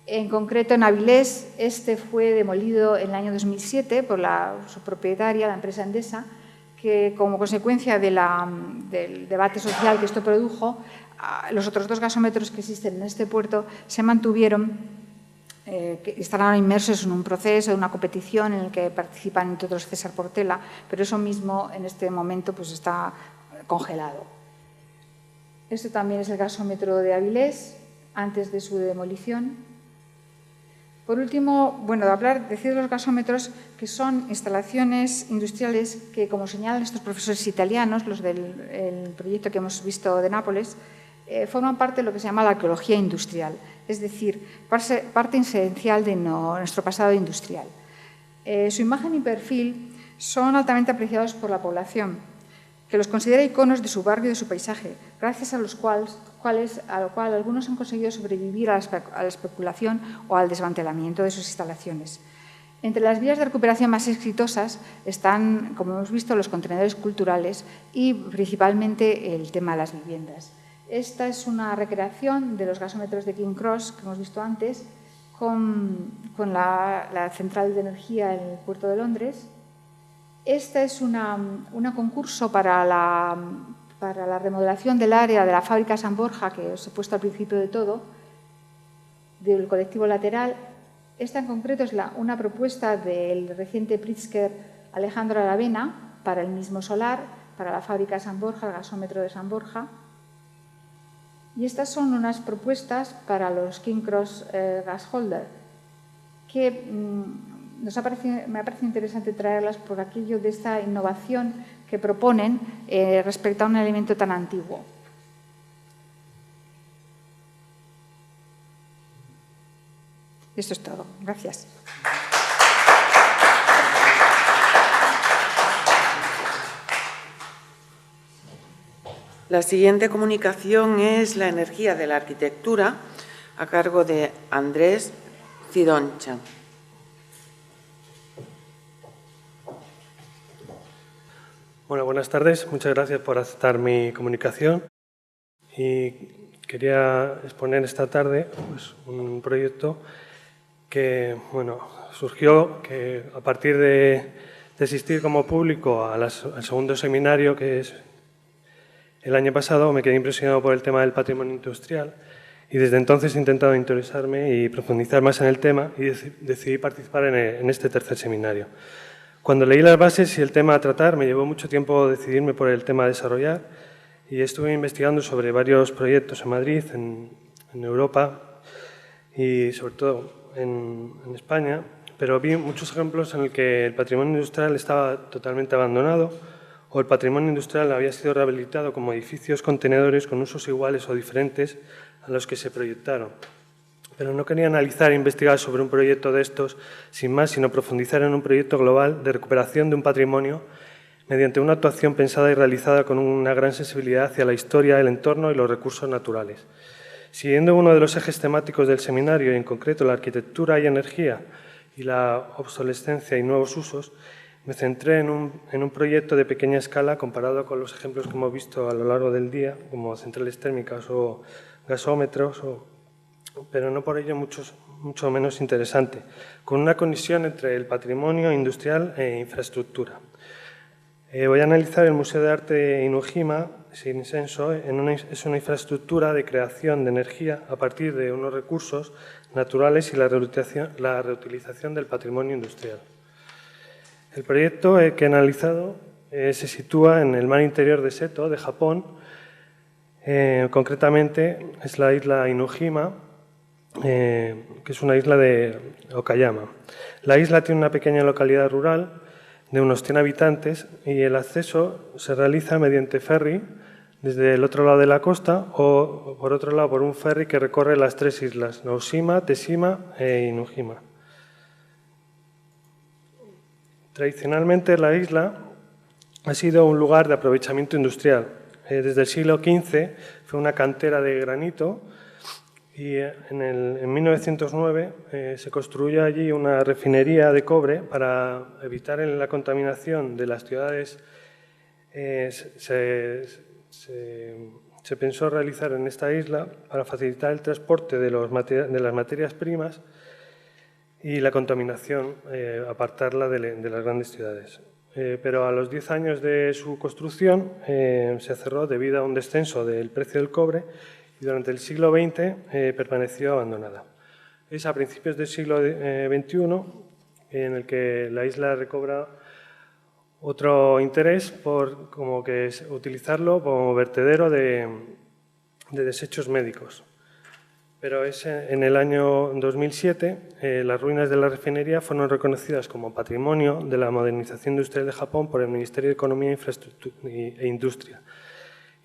En concreto, en Avilés, fue demolido en el año 2007 por su propietaria, la empresa Endesa, que como consecuencia del debate social que esto produjo, los otros dos gasómetros que existen en este puerto se mantuvieron, que están ahora inmersos en un proceso, en una competición en el que participan entre otros César Portela, pero eso mismo en este momento pues, está congelado. Este también es el gasómetro de Avilés, antes de su demolición. Por último, decir de los gasómetros que son instalaciones industriales que, como señalan estos profesores italianos, los del proyecto que hemos visto de Nápoles, forman parte de lo que se llama la arqueología industrial, es decir, parte esencial de nuestro pasado industrial. Su imagen y perfil son altamente apreciados por la población, que los considera iconos de su barrio y de su paisaje, gracias a lo cual algunos han conseguido sobrevivir a la especulación o al desmantelamiento de sus instalaciones. Entre las vías de recuperación más exitosas están, como hemos visto, los contenedores culturales y principalmente el tema de las viviendas. Esta es una recreación de los gasómetros de King Cross que hemos visto antes con la central de energía en el puerto de Londres. Este es un concurso para la remodelación del área de la fábrica San Borja, que os he puesto al principio de todo, del colectivo lateral. Esta en concreto es una propuesta del reciente Pritzker Alejandro Aravena para el mismo solar, para la fábrica San Borja, el gasómetro de San Borja. Y estas son unas propuestas para los King Cross Gas Holder, que me ha parecido interesante traerlas por aquello de esta innovación que proponen respecto a un elemento tan antiguo. Esto es todo. Gracias. La siguiente comunicación es la energía de la arquitectura, a cargo de Andrés Cidoncha. Bueno, buenas tardes. Muchas gracias por aceptar mi comunicación. Y quería exponer esta tarde pues, un proyecto que surgió a partir de asistir como público al segundo seminario que es el año pasado. Me quedé impresionado por el tema del patrimonio industrial y desde entonces he intentado interesarme y profundizar más en el tema y decidí participar en este tercer seminario. Cuando leí las bases y el tema a tratar, me llevó mucho tiempo decidirme por el tema a desarrollar y estuve investigando sobre varios proyectos en Madrid, en Europa y sobre todo en España, pero vi muchos ejemplos en los que el patrimonio industrial estaba totalmente abandonado o el patrimonio industrial había sido rehabilitado como edificios contenedores con usos iguales o diferentes a los que se proyectaron. Pero no quería analizar e investigar sobre un proyecto de estos sin más, sino profundizar en un proyecto global de recuperación de un patrimonio mediante una actuación pensada y realizada con una gran sensibilidad hacia la historia, el entorno y los recursos naturales. Siguiendo uno de los ejes temáticos del seminario, y en concreto la arquitectura y energía y la obsolescencia y nuevos usos, me centré en un proyecto de pequeña escala comparado con los ejemplos que hemos visto a lo largo del día, como centrales térmicas o gasómetros, pero no por ello mucho menos interesante, con una conexión entre el patrimonio industrial e infraestructura. Voy a analizar el Museo de Arte Inujima Shinsenso. Es una infraestructura de creación de energía a partir de unos recursos naturales y la reutilización del patrimonio industrial. El proyecto que he analizado se sitúa en el mar interior de Seto, de Japón. Concretamente es la isla Inujima, que es una isla de Okayama. La isla tiene una pequeña localidad rural de unos 100 habitantes y el acceso se realiza mediante ferry desde el otro lado de la costa o, por otro lado, por un ferry que recorre las 3 islas, Noshima, Teshima e Inujima. Tradicionalmente la isla ha sido un lugar de aprovechamiento industrial. Desde el siglo XV fue una cantera de granito y en 1909 se construyó allí una refinería de cobre para evitar la contaminación de las ciudades. Se pensó realizar en esta isla para facilitar el transporte de las materias primas y la contaminación, apartarla de las grandes ciudades. Pero a los 10 años de su construcción se cerró debido a un descenso del precio del cobre y durante el siglo XX permaneció abandonada. Es a principios del siglo XXI en el que la isla recobra otro interés por utilizarlo como vertedero de desechos médicos. Pero es en el año 2007 las ruinas de la refinería fueron reconocidas como Patrimonio de la Modernización Industrial de Japón por el Ministerio de Economía e Industria.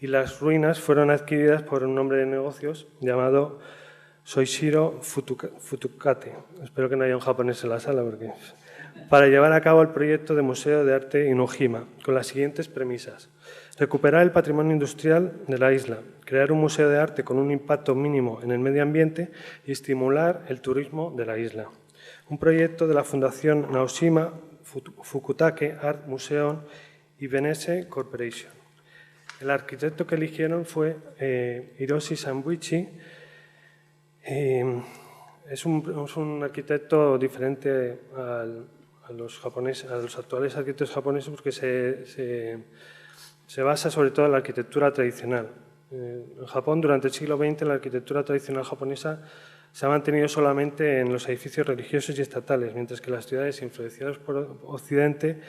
Y las ruinas fueron adquiridas por un hombre de negocios llamado Soichiro Futukate. Espero que no haya un japonés en la sala, para llevar a cabo el proyecto de Museo de Arte Inujima, con las siguientes premisas. Recuperar el patrimonio industrial de la isla, crear un museo de arte con un impacto mínimo en el medio ambiente y estimular el turismo de la isla. Un proyecto de la Fundación Naoshima Fukutake Art Museum y Benesse Corporation. El arquitecto que eligieron fue Hiroshi Sanbuichi. Es un arquitecto diferente a los actuales arquitectos japoneses porque se basa sobre todo en la arquitectura tradicional. En Japón, durante el siglo XX, la arquitectura tradicional japonesa se ha mantenido solamente en los edificios religiosos y estatales, mientras que las ciudades influenciadas por Occidente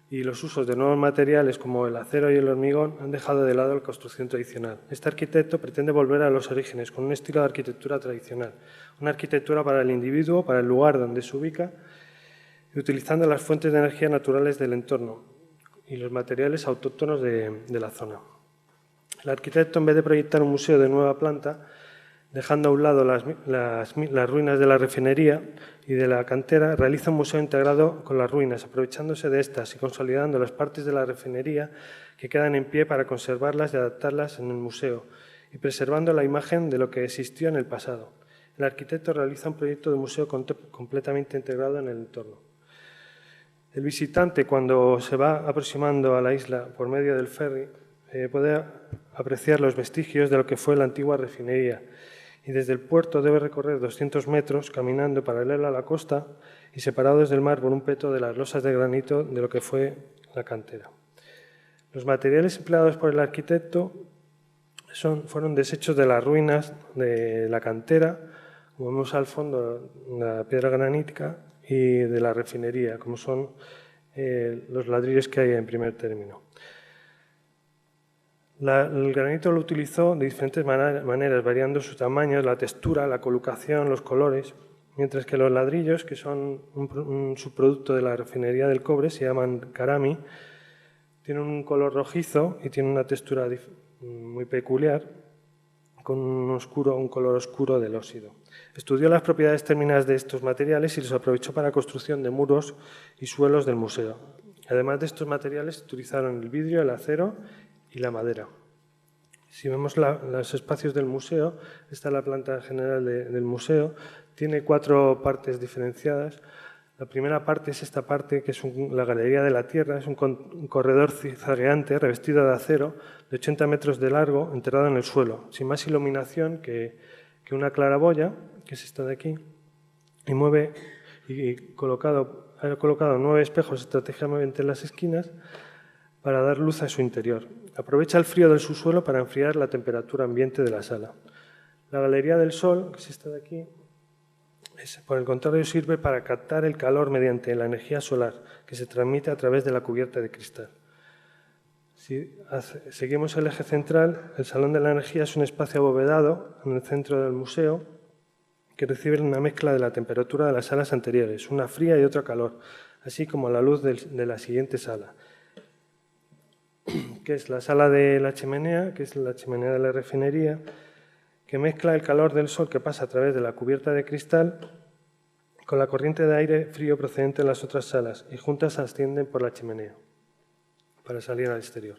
y los usos de nuevos materiales como el acero y el hormigón han dejado de lado la construcción tradicional. Este arquitecto pretende volver a los orígenes con un estilo de arquitectura tradicional, una arquitectura para el individuo, para el lugar donde se ubica, y utilizando las fuentes de energía naturales del entorno y los materiales autóctonos de la zona. El arquitecto, en vez de proyectar un museo de nueva planta, dejando a un lado las ruinas de la refinería y de la cantera, realiza un museo integrado con las ruinas, aprovechándose de estas y consolidando las partes de la refinería que quedan en pie para conservarlas y adaptarlas en el museo y preservando la imagen de lo que existió en el pasado. El arquitecto realiza un proyecto de museo completamente integrado en el entorno. El visitante, cuando se va aproximando a la isla por medio del ferry, puede apreciar los vestigios de lo que fue la antigua refinería y desde el puerto debe recorrer 200 metros caminando paralelo a la costa y separados del mar por un peto de las losas de granito de lo que fue la cantera. Los materiales empleados por el arquitecto fueron desechos de las ruinas de la cantera, como vemos al fondo, la piedra granítica, y de la refinería, como son los ladrillos que hay en primer término. El granito lo utilizó de diferentes maneras, variando su tamaño, la textura, la colocación, los colores, mientras que los ladrillos, que son un subproducto de la refinería del cobre, se llaman karami, tienen un color rojizo y tienen una textura muy peculiar, con un color oscuro del óxido. Estudió las propiedades térmicas de estos materiales y los aprovechó para la construcción de muros y suelos del museo. Además de estos materiales, utilizaron el vidrio, el acero y la madera. Si vemos los espacios del museo, esta es la planta general del museo, tiene 4 partes diferenciadas. La primera parte es esta parte, que es la Galería de la Tierra, es un corredor zigzagueante revestido de acero de 80 metros de largo, enterrado en el suelo, sin más iluminación que una claraboya, que es esta de aquí, y ha colocado 9 espejos estratégicamente en las esquinas para dar luz a su interior. Aprovecha el frío del subsuelo para enfriar la temperatura ambiente de la sala. La galería del sol, que es esta de aquí, por el contrario, sirve para captar el calor mediante la energía solar, que se transmite a través de la cubierta de cristal. Si seguimos el eje central, el Salón de la Energía es un espacio abovedado en el centro del museo que recibe una mezcla de la temperatura de las salas anteriores, una fría y otra calor, así como la luz de la siguiente sala, que es la sala de la chimenea, que es la chimenea de la refinería, que mezcla el calor del sol que pasa a través de la cubierta de cristal con la corriente de aire frío procedente de las otras salas y juntas ascienden por la chimenea para salir al exterior.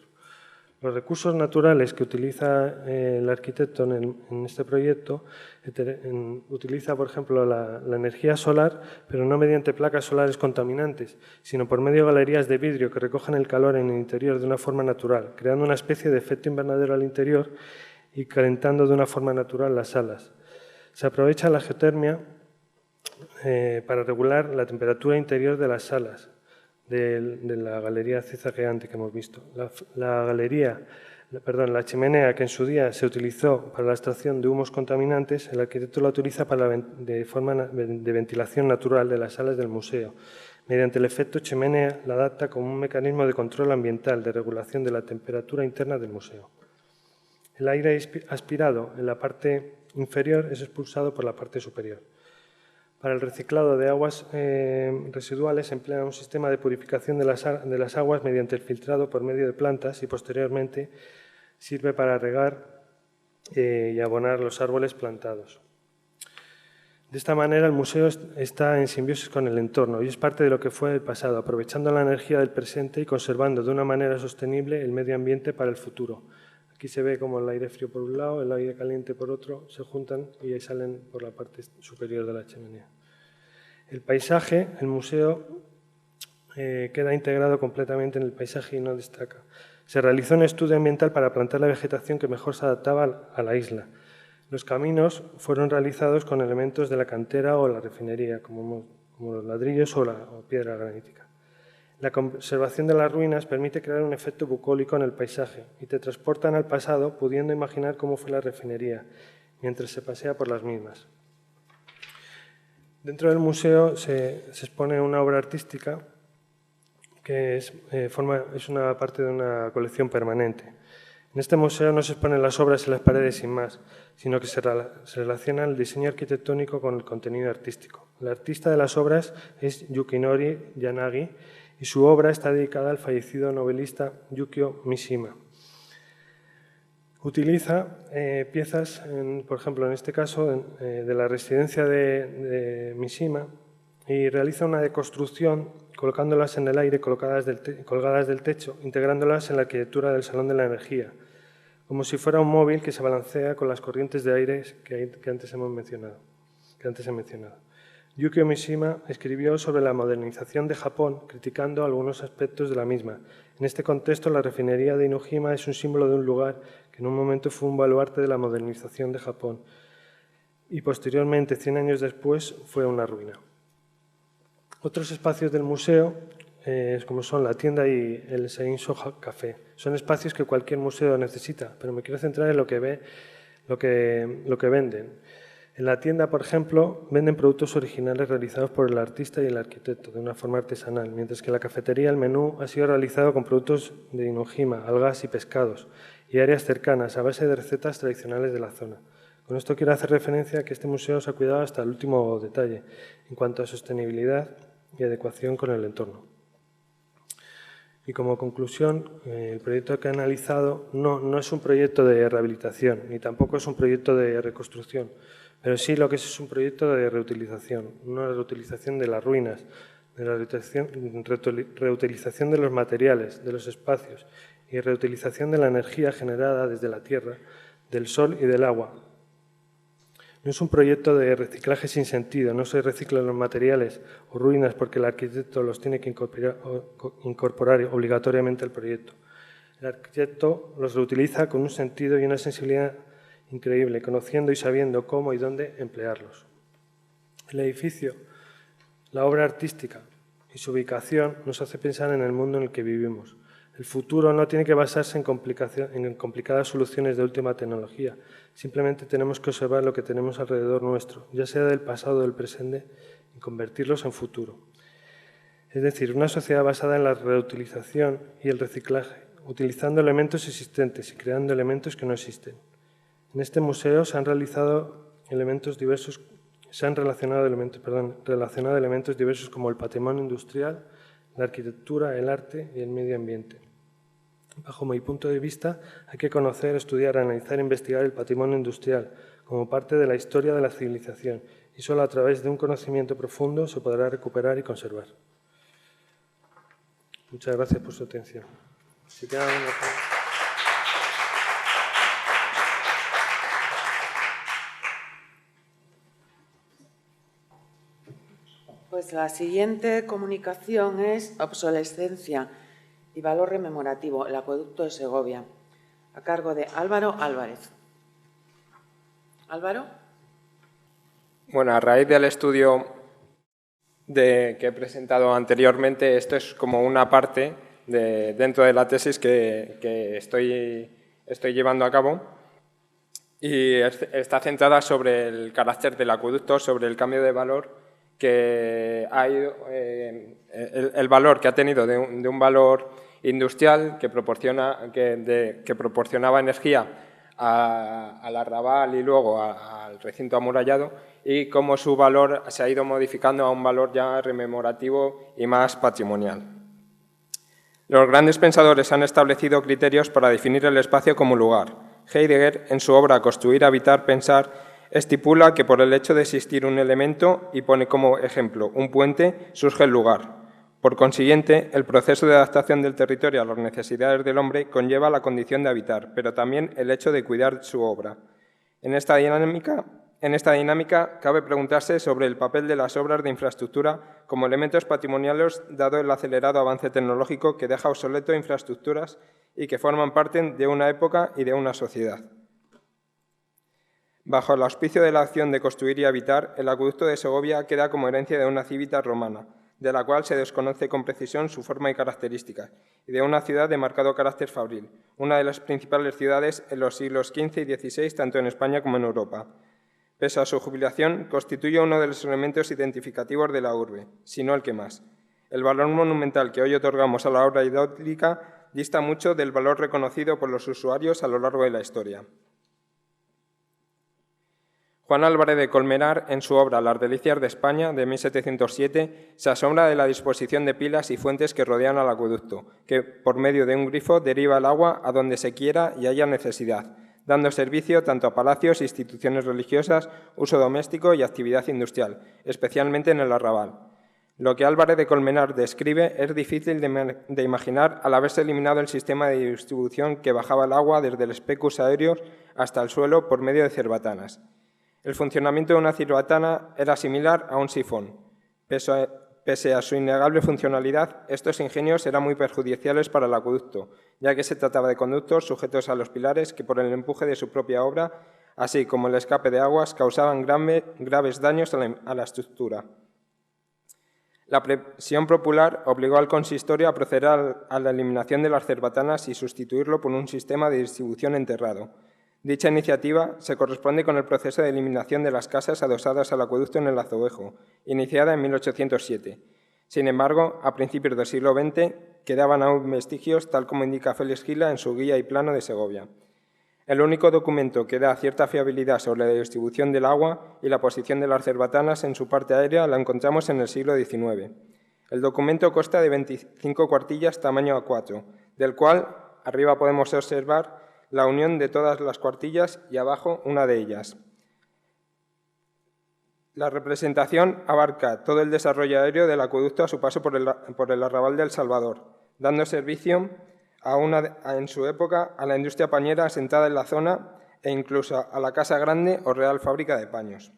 Los recursos naturales que utiliza el arquitecto en este proyecto utiliza, por ejemplo, la energía solar, pero no mediante placas solares contaminantes, sino por medio de galerías de vidrio que recogen el calor en el interior de una forma natural, creando una especie de efecto invernadero al interior y calentando de una forma natural las salas. Se aprovecha la geotermia para regular la temperatura interior de las salas, de la galería zigzagueante que hemos visto. La chimenea que en su día se utilizó para la extracción de humos contaminantes, el arquitecto la utiliza de forma de ventilación natural de las salas del museo. Mediante el efecto chimenea la adapta como un mecanismo de control ambiental de regulación de la temperatura interna del museo. El aire aspirado en la parte inferior es expulsado por la parte superior. Para el reciclado de aguas residuales se emplea un sistema de purificación de las aguas mediante el filtrado por medio de plantas y posteriormente sirve para regar y abonar los árboles plantados. De esta manera el museo está en simbiosis con el entorno y es parte de lo que fue el pasado, aprovechando la energía del presente y conservando de una manera sostenible el medio ambiente para el futuro. Aquí se ve como el aire frío por un lado, el aire caliente por otro, se juntan y ahí salen por la parte superior de la chimenea. El paisaje, el museo, queda integrado completamente en el paisaje y no destaca. Se realizó un estudio ambiental para plantar la vegetación que mejor se adaptaba a la isla. Los caminos fueron realizados con elementos de la cantera o la refinería, como los ladrillos o piedra granítica. La conservación de las ruinas permite crear un efecto bucólico en el paisaje y te transportan al pasado pudiendo imaginar cómo fue la refinería mientras se pasea por las mismas. Dentro del museo se expone una obra artística que es una parte de una colección permanente. En este museo no se exponen las obras en las paredes sin más, sino que se relaciona el diseño arquitectónico con el contenido artístico. El artista de las obras es Yukinori Yanagi, y su obra está dedicada al fallecido novelista Yukio Mishima. Utiliza piezas, por ejemplo, en este caso, de la residencia de Mishima y realiza una deconstrucción colocándolas en el aire, colgadas del techo, integrándolas en la arquitectura del Salón de la Energía, como si fuera un móvil que se balancea con las corrientes de aire que antes he mencionado. Yukio Mishima escribió sobre la modernización de Japón, criticando algunos aspectos de la misma. En este contexto, la refinería de Inujima es un símbolo de un lugar que en un momento fue un baluarte de la modernización de Japón y posteriormente, 100 años después, fue una ruina. Otros espacios del museo, como son la tienda y el Seinsho Café, son espacios que cualquier museo necesita, pero me quiero centrar en lo que venden. En la tienda, por ejemplo, venden productos originales realizados por el artista y el arquitecto de una forma artesanal, mientras que en la cafetería el menú ha sido realizado con productos de Inujima, algas y pescados, y áreas cercanas a base de recetas tradicionales de la zona. Con esto quiero hacer referencia a que este museo se ha cuidado hasta el último detalle en cuanto a sostenibilidad y adecuación con el entorno. Y como conclusión, el proyecto que he analizado no es un proyecto de rehabilitación, ni tampoco es un proyecto de reconstrucción, pero sí lo que es un proyecto de reutilización, una reutilización de las ruinas, de la reutilización de los materiales, de los espacios y reutilización de la energía generada desde la tierra, del sol y del agua. No es un proyecto de reciclaje sin sentido, no se reciclan los materiales o ruinas porque el arquitecto los tiene que incorporar obligatoriamente al proyecto. El arquitecto los reutiliza con un sentido y una sensibilidad increíble, conociendo y sabiendo cómo y dónde emplearlos. El edificio, la obra artística y su ubicación nos hace pensar en el mundo en el que vivimos. El futuro no tiene que basarse en complicadas soluciones de última tecnología. Simplemente tenemos que observar lo que tenemos alrededor nuestro, ya sea del pasado o del presente, y convertirlos en futuro. Es decir, una sociedad basada en la reutilización y el reciclaje, utilizando elementos existentes y creando elementos que no existen. En este museo se han relacionado elementos diversos como el patrimonio industrial, la arquitectura, el arte y el medio ambiente. Bajo mi punto de vista, hay que conocer, estudiar, analizar e investigar el patrimonio industrial como parte de la historia de la civilización, y solo a través de un conocimiento profundo se podrá recuperar y conservar. Muchas gracias por su atención. Pues la siguiente comunicación es obsolescencia y valor rememorativo, el acueducto de Segovia, a cargo de Álvaro Álvarez. Álvaro. Bueno, a raíz del estudio que he presentado anteriormente, esto es como una parte dentro de la tesis que estoy llevando a cabo, y está centrada sobre el carácter del acueducto, sobre el cambio de valor que ha ido, el valor que ha tenido de un valor industrial que proporcionaba energía al arrabal y luego al recinto amurallado, y cómo su valor se ha ido modificando a un valor ya rememorativo y más patrimonial. Los grandes pensadores han establecido criterios para definir el espacio como lugar. Heidegger, en su obra Construir, Habitar, Pensar, estipula que por el hecho de existir un elemento, y pone como ejemplo un puente, surge el lugar. Por consiguiente, el proceso de adaptación del territorio a las necesidades del hombre conlleva la condición de habitar, pero también el hecho de cuidar su obra. En esta dinámica cabe preguntarse sobre el papel de las obras de infraestructura como elementos patrimoniales, dado el acelerado avance tecnológico que deja obsoleto infraestructuras y que forman parte de una época y de una sociedad. Bajo el auspicio de la acción de Construir y Habitar, el acueducto de Segovia queda como herencia de una civitas romana, de la cual se desconoce con precisión su forma y características, y de una ciudad de marcado carácter fabril, una de las principales ciudades en los siglos XV y XVI, tanto en España como en Europa. Pese a su jubilación, constituye uno de los elementos identificativos de la urbe, si no el que más. El valor monumental que hoy otorgamos a la obra hidráulica dista mucho del valor reconocido por los usuarios a lo largo de la historia. Juan Álvarez de Colmenar, en su obra Las delicias de España, de 1707, se asombra de la disposición de pilas y fuentes que rodean al acueducto, que por medio de un grifo deriva el agua a donde se quiera y haya necesidad, dando servicio tanto a palacios, instituciones religiosas, uso doméstico y actividad industrial, especialmente en el arrabal. Lo que Álvarez de Colmenar describe es difícil de imaginar al haberse eliminado el sistema de distribución que bajaba el agua desde el specus aéreos hasta el suelo por medio de cerbatanas. El funcionamiento de una cerbatana era similar a un sifón. Pese a su innegable funcionalidad, estos ingenios eran muy perjudiciales para el acueducto, ya que se trataba de conductos sujetos a los pilares que por el empuje de su propia obra, así como el escape de aguas, causaban graves daños a la estructura. La presión popular obligó al consistorio a proceder a la eliminación de las cerbatanas y sustituirlo por un sistema de distribución enterrado. Dicha iniciativa se corresponde con el proceso de eliminación de las casas adosadas al acueducto en el Azovejo, iniciada en 1807. Sin embargo, a principios del siglo XX quedaban aún vestigios, tal como indica Félix Gila en su Guía y Plano de Segovia. El único documento que da cierta fiabilidad sobre la distribución del agua y la posición de las cerbatanas en su parte aérea la encontramos en el siglo XIX. El documento consta de 25 cuartillas tamaño A4, del cual arriba podemos observar la unión de todas las cuartillas y abajo una de ellas. La representación abarca todo el desarrollo aéreo del acueducto a su paso por el arrabal del Salvador, dando servicio en su época a la industria pañera asentada en la zona e incluso a la Casa Grande o Real Fábrica de Paños.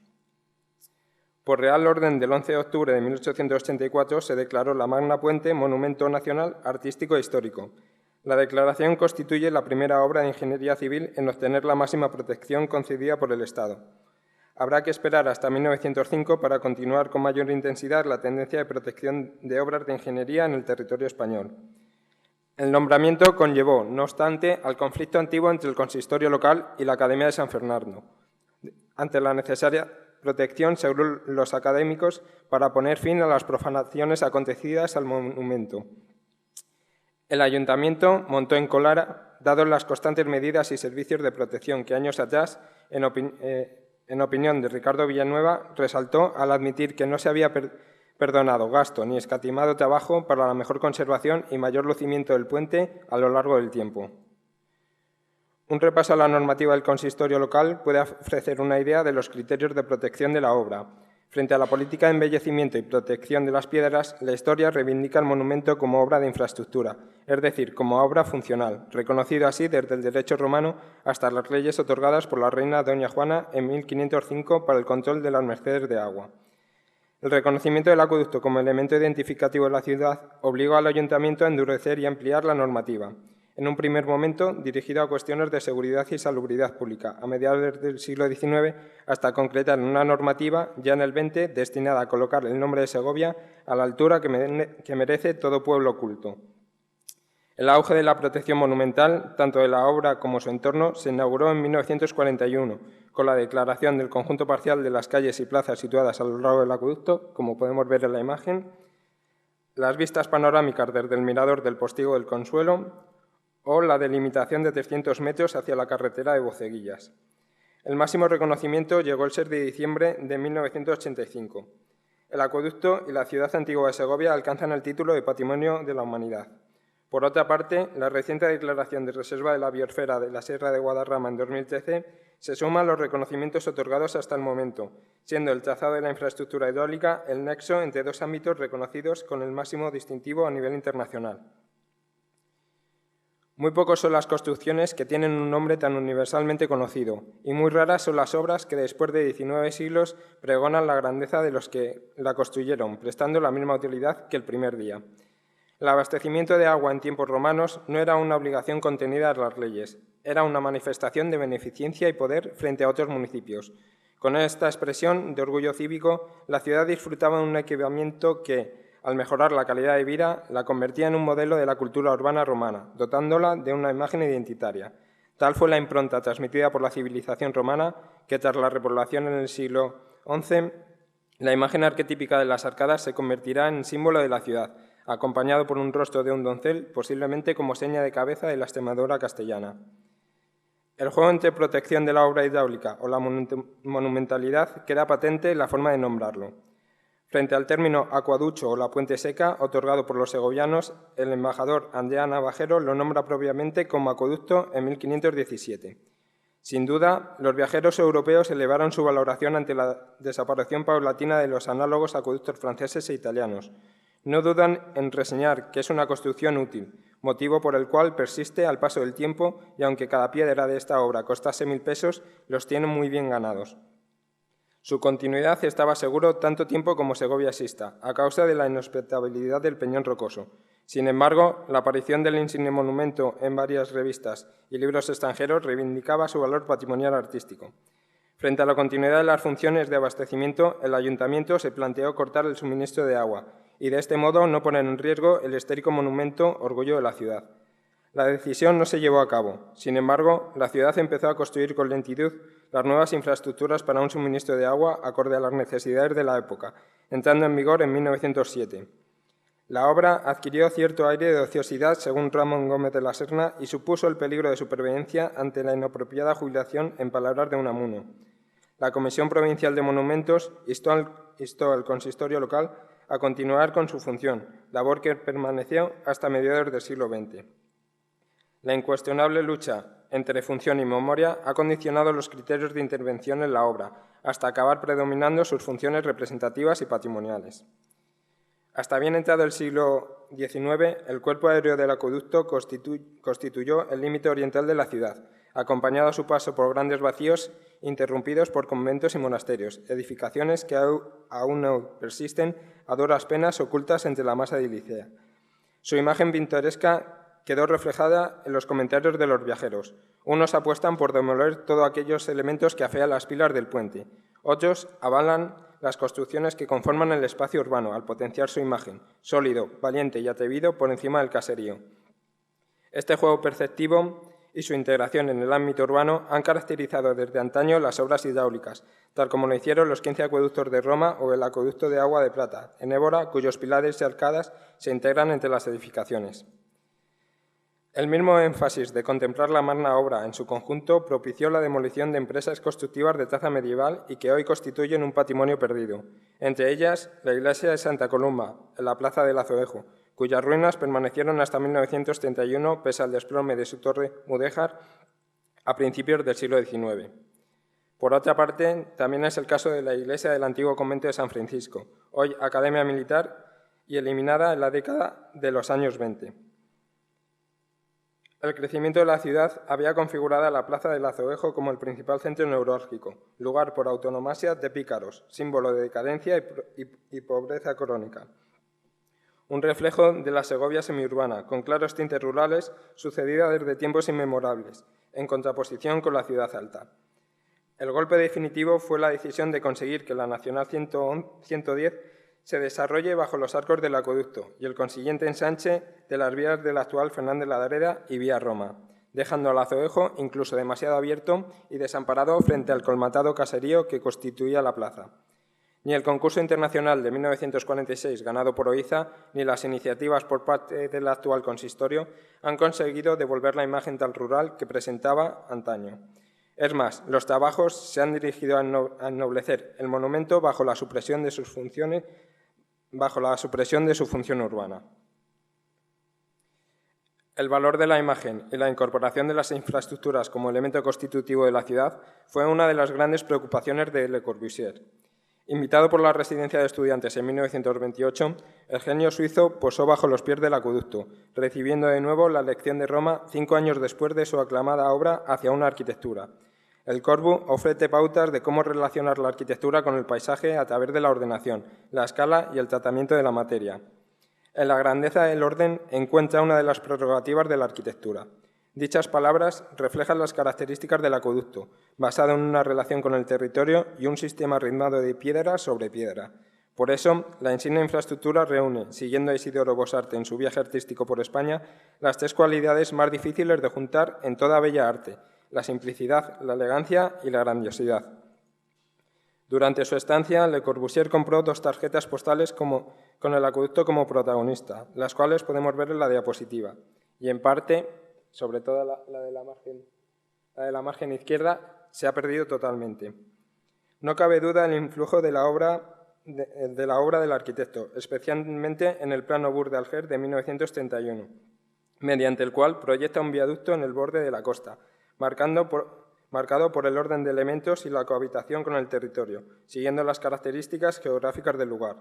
Por Real Orden del 11 de octubre de 1884 se declaró la Magna Puente Monumento Nacional Artístico e Histórico. La declaración constituye la primera obra de ingeniería civil en obtener la máxima protección concedida por el Estado. Habrá que esperar hasta 1905 para continuar con mayor intensidad la tendencia de protección de obras de ingeniería en el territorio español. El nombramiento conllevó, no obstante, al conflicto antiguo entre el consistorio local y la Academia de San Fernando, ante la necesaria protección, según los académicos, para poner fin a las profanaciones acontecidas al monumento. El Ayuntamiento montó en Colara, dado las constantes medidas y servicios de protección que años atrás, en opinión de Ricardo Villanueva, resaltó al admitir que no se había perdonado gasto ni escatimado trabajo para la mejor conservación y mayor lucimiento del puente a lo largo del tiempo. Un repaso a la normativa del consistorio local puede ofrecer una idea de los criterios de protección de la obra. Frente a la política de embellecimiento y protección de las piedras, la historia reivindica el monumento como obra de infraestructura, es decir, como obra funcional, reconocido así desde el derecho romano hasta las leyes otorgadas por la reina Doña Juana en 1505 para el control de las mercedes de agua. El reconocimiento del acueducto como elemento identificativo de la ciudad obligó al Ayuntamiento a endurecer y ampliar la normativa, en un primer momento dirigido a cuestiones de seguridad y salubridad pública, a mediados del siglo XIX, hasta concretar una normativa, ya en el XX, destinada a colocar el nombre de Segovia a la altura que merece todo pueblo culto. El auge de la protección monumental, tanto de la obra como su entorno, se inauguró en 1941, con la declaración del conjunto parcial de las calles y plazas situadas a lo largo del acueducto, como podemos ver en la imagen, las vistas panorámicas desde el mirador del Postigo del Consuelo, o la delimitación de 300 metros hacia la carretera de Boceguillas. El máximo reconocimiento llegó el 6 de diciembre de 1985. El acueducto y la ciudad antigua de Segovia alcanzan el título de Patrimonio de la Humanidad. Por otra parte, la reciente declaración de reserva de la biosfera de la Sierra de Guadarrama en 2013 se suma a los reconocimientos otorgados hasta el momento, siendo el trazado de la infraestructura hidráulica el nexo entre dos ámbitos reconocidos con el máximo distintivo a nivel internacional. Muy pocos son las construcciones que tienen un nombre tan universalmente conocido, y muy raras son las obras que después de 19 siglos pregonan la grandeza de los que la construyeron, prestando la misma utilidad que el primer día. El abastecimiento de agua en tiempos romanos no era una obligación contenida en las leyes, era una manifestación de beneficencia y poder frente a otros municipios. Con esta expresión de orgullo cívico, la ciudad disfrutaba de un equipamiento que, al mejorar la calidad de vida, la convertía en un modelo de la cultura urbana romana, dotándola de una imagen identitaria. Tal fue la impronta transmitida por la civilización romana que, tras la repoblación en el siglo XI, la imagen arquetípica de las arcadas se convertirá en símbolo de la ciudad, acompañado por un rostro de un doncel, posiblemente como seña de cabeza de la Extremadura castellana. El juego entre protección de la obra hidráulica o la monumentalidad queda patente en la forma de nombrarlo. Frente al término acuaducho o la puente seca, otorgado por los segovianos, el embajador Andrea Navajero lo nombra propiamente como acueducto en 1517. Sin duda, los viajeros europeos elevaron su valoración ante la desaparición paulatina de los análogos acueductos franceses e italianos. No dudan en reseñar que es una construcción útil, motivo por el cual persiste al paso del tiempo y aunque cada piedra de esta obra costase 1.000 pesos, los tiene muy bien ganados. Su continuidad estaba seguro tanto tiempo como Segovia exista, a causa de la inhospitabilidad del Peñón Rocoso. Sin embargo, la aparición del insigne monumento en varias revistas y libros extranjeros reivindicaba su valor patrimonial artístico. Frente a la continuidad de las funciones de abastecimiento, el Ayuntamiento se planteó cortar el suministro de agua y de este modo no poner en riesgo el histórico monumento orgullo de la ciudad. La decisión no se llevó a cabo. Sin embargo, la ciudad empezó a construir con lentitud las nuevas infraestructuras para un suministro de agua acorde a las necesidades de la época, entrando en vigor en 1907. La obra adquirió cierto aire de ociosidad, según Ramón Gómez de la Serna, y supuso el peligro de supervivencia ante la inapropiada jubilación, en palabras de Unamuno. La Comisión Provincial de Monumentos instó al consistorio local a continuar con su función, labor que permaneció hasta mediados del siglo XX. La incuestionable lucha entre función y memoria ha condicionado los criterios de intervención en la obra, hasta acabar predominando sus funciones representativas y patrimoniales. Hasta bien entrado el siglo XIX, el cuerpo aéreo del acueducto constituyó el límite oriental de la ciudad, acompañado a su paso por grandes vacíos interrumpidos por conventos y monasterios, edificaciones que aún persisten a duras penas ocultas entre la masa edilícia. Su imagen pintoresca quedó reflejada en los comentarios de los viajeros. Unos apuestan por demoler todos aquellos elementos que afean las pilas del puente. Otros avalan las construcciones que conforman el espacio urbano al potenciar su imagen, sólido, valiente y atrevido por encima del caserío. Este juego perceptivo y su integración en el ámbito urbano han caracterizado desde antaño las obras hidráulicas, tal como lo hicieron los 15 acueductos de Roma o el acueducto de agua de plata, en Évora, cuyos pilares y arcadas se integran entre las edificaciones. El mismo énfasis de contemplar la magna obra en su conjunto propició la demolición de empresas constructivas de traza medieval y que hoy constituyen un patrimonio perdido, entre ellas la iglesia de Santa Columba, en la plaza del Azoejo, cuyas ruinas permanecieron hasta 1931 pese al desplome de su torre mudéjar a principios del siglo XIX. Por otra parte, también es el caso de la iglesia del antiguo convento de San Francisco, hoy academia militar y eliminada en la década de los años 20. El crecimiento de la ciudad había configurado la plaza del Azoejo como el principal centro neurálgico, lugar por autonomasia de pícaros, símbolo de decadencia y pobreza crónica. Un reflejo de la Segovia semiurbana, con claros tintes rurales, sucedida desde tiempos inmemorables, en contraposición con la ciudad alta. El golpe definitivo fue la decisión de conseguir que la Nacional 110 se desarrolle bajo los arcos del acueducto y el consiguiente ensanche de las vías de la actual Fernández Ladreda y Vía Roma, dejando al Azoejo incluso demasiado abierto y desamparado frente al colmatado caserío que constituía la plaza. Ni el concurso internacional de 1946 ganado por Oiza, ni las iniciativas por parte del actual consistorio han conseguido devolver la imagen tan rural que presentaba antaño. Es más, los trabajos se han dirigido a ennoblecer el monumento bajo la supresión de su función urbana. El valor de la imagen y la incorporación de las infraestructuras como elemento constitutivo de la ciudad fue una de las grandes preocupaciones de Le Corbusier. Invitado por la residencia de estudiantes en 1928, el genio suizo posó bajo los pies del acueducto, recibiendo de nuevo la lección de Roma 5 años después de su aclamada obra Hacia una arquitectura. El Corbu ofrece pautas de cómo relacionar la arquitectura con el paisaje a través de la ordenación, la escala y el tratamiento de la materia. En la grandeza del orden encuentra una de las prerrogativas de la arquitectura. Dichas palabras reflejan las características del acueducto, basado en una relación con el territorio y un sistema ritmado de piedra sobre piedra. Por eso, la insigne infraestructura reúne, siguiendo a Isidoro Bossart en su viaje artístico por España, las 3 cualidades más difíciles de juntar en toda bella arte: la simplicidad, la elegancia y la grandiosidad. Durante su estancia, Le Corbusier compró 2 tarjetas postales con el acueducto como protagonista, las cuales podemos ver en la diapositiva, y en parte, sobre todo la de la margen izquierda, se ha perdido totalmente. No cabe duda del influjo de la obra del arquitecto, especialmente en el Plano Bur de Alger de 1931, mediante el cual proyecta un viaducto en el borde de la costa, marcado por el orden de elementos y la cohabitación con el territorio, siguiendo las características geográficas del lugar.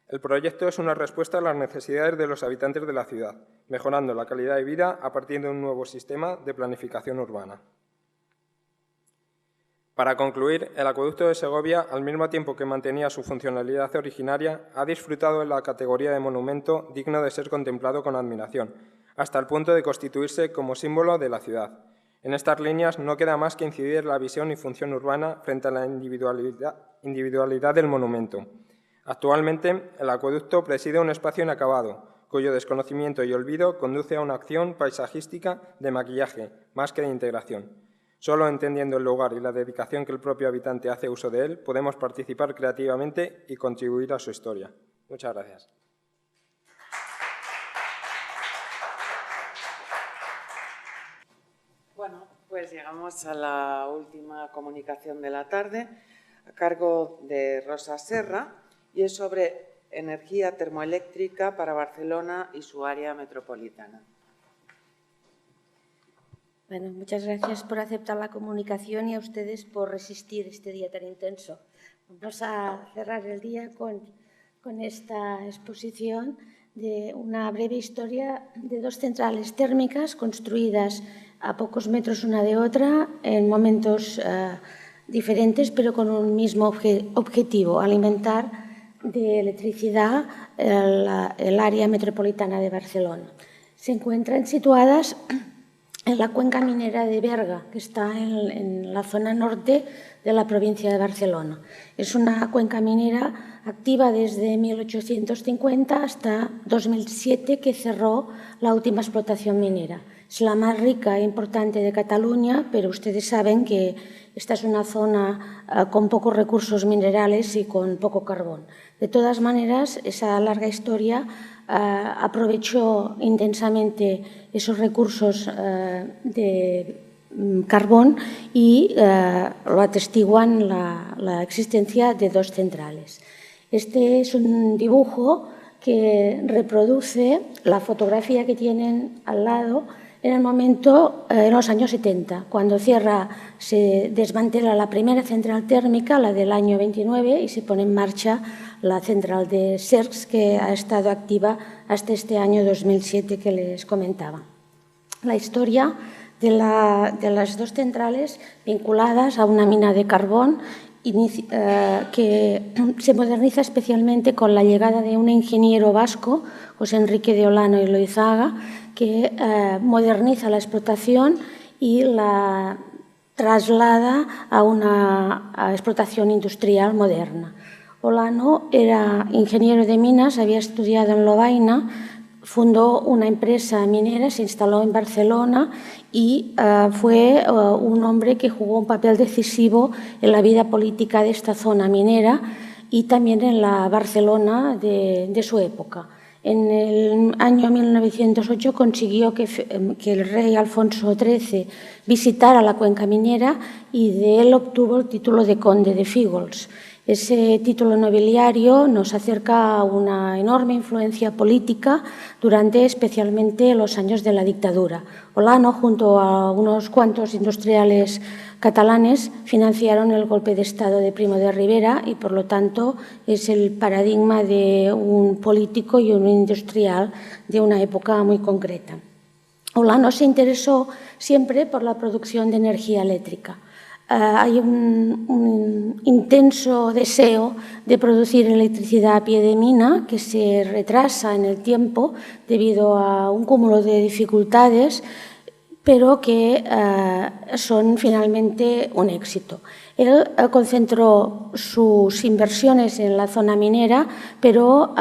El proyecto es una respuesta a las necesidades de los habitantes de la ciudad, mejorando la calidad de vida a partir de un nuevo sistema de planificación urbana. Para concluir, el acueducto de Segovia, al mismo tiempo que mantenía su funcionalidad originaria, ha disfrutado de la categoría de monumento digno de ser contemplado con admiración, hasta el punto de constituirse como símbolo de la ciudad. En estas líneas no queda más que incidir en la visión y función urbana frente a la individualidad del monumento. Actualmente, el acueducto preside un espacio inacabado, cuyo desconocimiento y olvido conduce a una acción paisajística de maquillaje, más que de integración. Solo entendiendo el lugar y la dedicación que el propio habitante hace uso de él, podemos participar creativamente y contribuir a su historia. Muchas gracias. Bueno, pues llegamos a la última comunicación de la tarde, a cargo de Rosa Serra, y es sobre energía termoeléctrica para Barcelona y su área metropolitana. Bueno, muchas gracias por aceptar la comunicación y a ustedes por resistir este día tan intenso. Vamos a cerrar el día con esta exposición de una breve historia de 2 centrales térmicas construidas a pocos metros una de otra en momentos diferentes, pero con un mismo objetivo: alimentar de electricidad el área metropolitana de Barcelona. Se encuentran situadas en la cuenca minera de Berga, que está en la zona norte de la provincia de Barcelona. Es una cuenca minera activa desde 1850 hasta 2007, que cerró la última explotación minera. Es la más rica e importante de Cataluña, pero ustedes saben que esta es una zona con pocos recursos minerales y con poco carbón. De todas maneras, esa larga historia aprovechó intensamente esos recursos de carbón y lo atestiguan la existencia de dos centrales. Este es un dibujo que reproduce la fotografía que tienen al lado en el momento, en los años 70, cuando se desmantela la primera central térmica, la del año 29, y se pone en marcha la central de Cercs, que ha estado activa hasta este año 2007 que les comentaba. La historia de las dos centrales vinculadas a una mina de carbón que se moderniza especialmente con la llegada de un ingeniero vasco, José Enrique de Olano y Loizaga, que moderniza la explotación y la traslada a una explotación industrial moderna. Olano era ingeniero de minas, había estudiado en Lovaina, fundó una empresa minera, se instaló en Barcelona y fue un hombre que jugó un papel decisivo en la vida política de esta zona minera y también en la Barcelona de su época. En el año 1908 consiguió que el rey Alfonso XIII visitara la cuenca minera y de él obtuvo el título de conde de Fígols. Ese título nobiliario nos acerca a una enorme influencia política durante especialmente los años de la dictadura. Olano, junto a unos cuantos industriales catalanes, financiaron el golpe de Estado de Primo de Rivera y, por lo tanto, es el paradigma de un político y un industrial de una época muy concreta. Olano se interesó siempre por la producción de energía eléctrica. Hay un intenso deseo de producir electricidad a pie de mina que se retrasa en el tiempo debido a un cúmulo de dificultades, pero que son finalmente un éxito. Él concentró sus inversiones en la zona minera, pero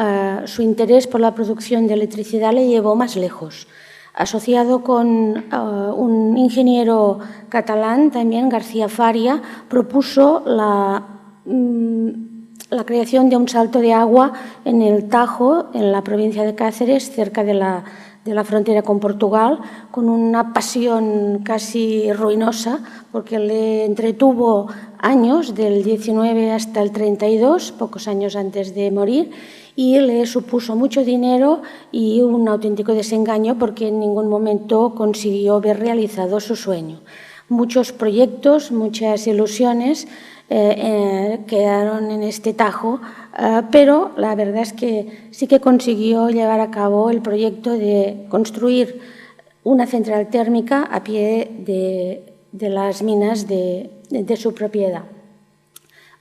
su interés por la producción de electricidad le llevó más lejos. Asociado con un ingeniero catalán, también García Faria, propuso la creación de un salto de agua en el Tajo, en la provincia de Cáceres, cerca de la frontera con Portugal, con una pasión casi ruinosa, porque le entretuvo años, del 19 hasta el 32, pocos años antes de morir, y le supuso mucho dinero y un auténtico desengaño porque en ningún momento consiguió ver realizado su sueño. Muchos proyectos, muchas ilusiones quedaron en este Tajo, pero la verdad es que sí que consiguió llevar a cabo el proyecto de construir una central térmica a pie de las minas de su propiedad.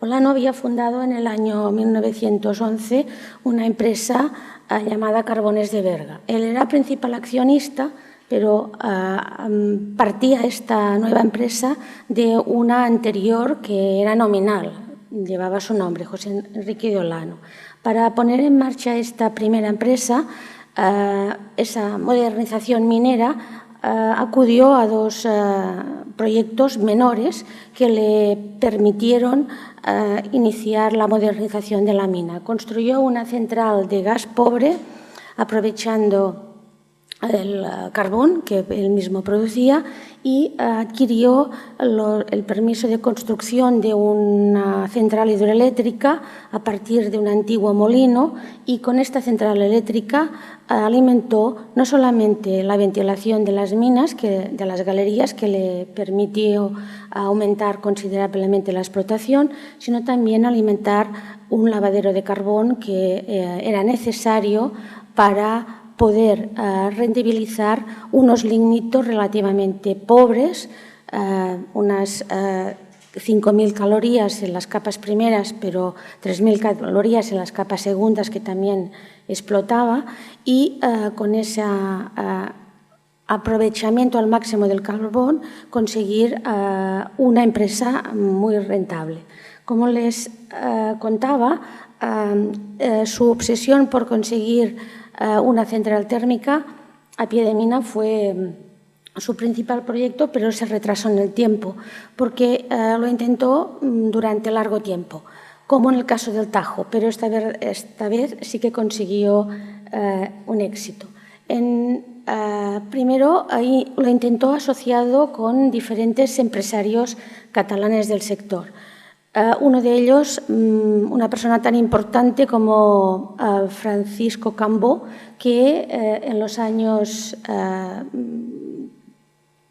Olano había fundado en el año 1911 una empresa llamada Carbones de Berga. Él era principal accionista, pero partía esta nueva empresa de una anterior que era nominal, llevaba su nombre, José Enrique de Olano. Para poner en marcha esta primera empresa, esa modernización minera, acudió a dos proyectos menores que le permitieron iniciar la modernización de la mina. Construyó una central de gas pobre, aprovechando el carbón que él mismo producía, y adquirió el permiso de construcción de una central hidroeléctrica a partir de un antiguo molino, y con esta central eléctrica alimentó no solamente la ventilación de las minas, de las galerías, que le permitió aumentar considerablemente la explotación, sino también alimentar un lavadero de carbón que era necesario para poder rentabilizar unos lignitos relativamente pobres, unas 5.000 calorías en las capas primeras, pero 3.000 calorías en las capas segundas que también explotaba, y con ese aprovechamiento al máximo del carbón conseguir una empresa muy rentable. Como les contaba, su obsesión por conseguir una central térmica a pie de mina fue su principal proyecto, pero se retrasó en el tiempo, porque lo intentó durante largo tiempo, como en el caso del Tajo, pero esta vez sí que consiguió un éxito. Primero, ahí lo intentó asociado con diferentes empresarios catalanes del sector. Uno de ellos, una persona tan importante como Francisco Cambó, que en los años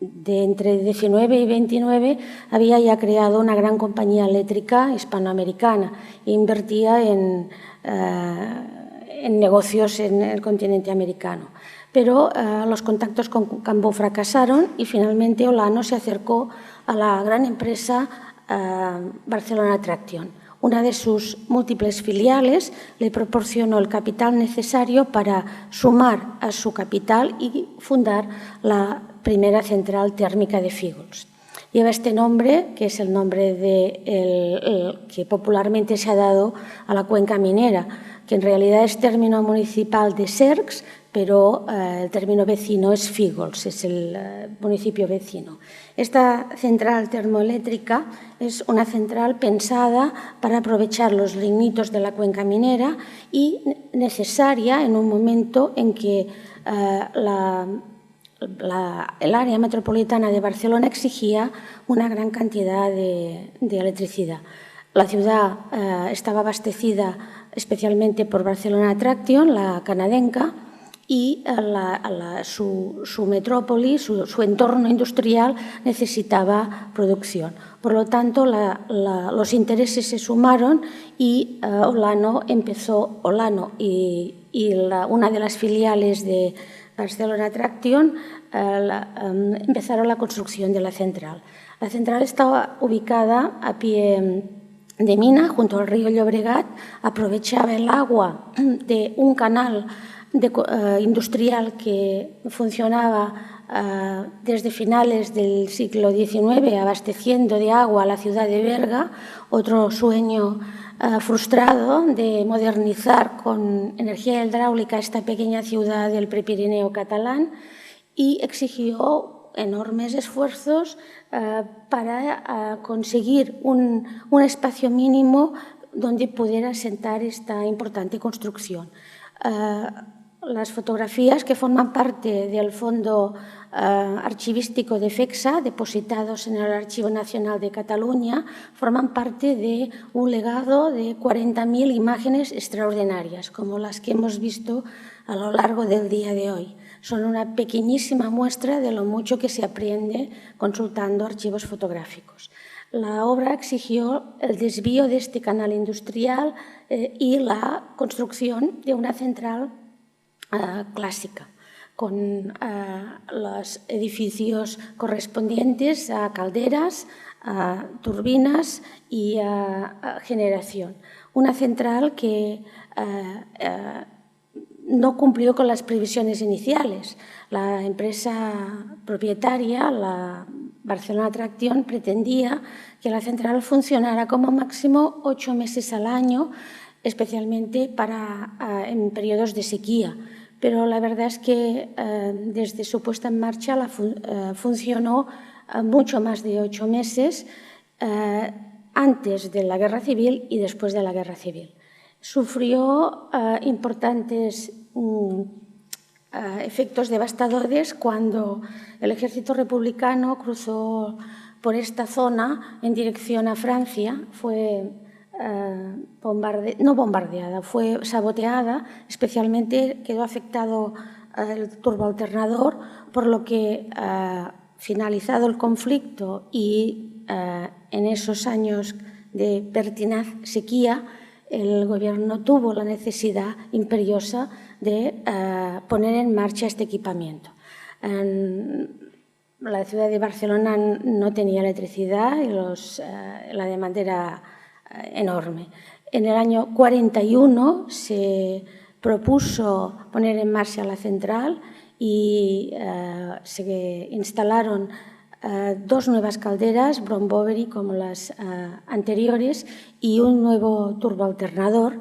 de entre 19 y 29 había ya creado una gran compañía eléctrica hispanoamericana e invertía en negocios en el continente americano. Pero los contactos con Cambó fracasaron y finalmente Olano se acercó a la gran empresa Barcelona Traction. Una de sus múltiples filiales le proporcionó el capital necesario para sumar a su capital y fundar la primera central térmica de Fígols. Lleva este nombre, que es el nombre que popularmente se ha dado a la cuenca minera, que en realidad es término municipal de Cercs, pero el término vecino es Fígols, es el municipio vecino. Esta central termoeléctrica es una central pensada para aprovechar los lignitos de la cuenca minera y necesaria en un momento en que el área metropolitana de Barcelona exigía una gran cantidad de electricidad. La ciudad estaba abastecida especialmente por Barcelona Traction, la canadenca, y su metrópoli, su entorno industrial necesitaba producción. Por lo tanto, los intereses se sumaron y Olano y una de las filiales de Barcelona Traction empezaron la construcción de la central. La central estaba ubicada a pie de mina, junto al río Llobregat, aprovechaba el agua de un canal industrial que funcionaba desde finales del siglo XIX, abasteciendo de agua a la ciudad de Berga, otro sueño frustrado de modernizar con energía hidráulica esta pequeña ciudad del Prepirineo catalán, y exigió enormes esfuerzos para conseguir un espacio mínimo donde pudiera asentar esta importante construcción. Las fotografías que forman parte del fondo archivístico de FECSA, depositados en el Archivo Nacional de Cataluña, forman parte de un legado de 40.000 imágenes extraordinarias, como las que hemos visto a lo largo del día de hoy. Son una pequeñísima muestra de lo mucho que se aprende consultando archivos fotográficos. La obra exigió el desvío de este canal industrial y la construcción de una central clásica, con los edificios correspondientes a calderas, a turbinas y a generación. Una central que no cumplió con las previsiones iniciales. La empresa propietaria, la Barcelona Traction, pretendía que la central funcionara como máximo 8 meses al año, especialmente en periodos de sequía. Pero la verdad es que desde su puesta en marcha funcionó mucho más de 8 meses antes de la Guerra Civil y después de la Guerra Civil. Sufrió importantes efectos devastadores cuando el ejército republicano cruzó por esta zona en dirección a Francia. Fue fue saboteada, especialmente quedó afectado el turboalternador, por lo que finalizado el conflicto y en esos años de pertinaz sequía, el gobierno tuvo la necesidad imperiosa de poner en marcha este equipamiento. La ciudad de Barcelona no tenía electricidad y la demanda era enorme. En el año 41 se propuso poner en marcha la central y se instalaron 2 nuevas calderas, Brown Boveri como las anteriores, y un nuevo turboalternador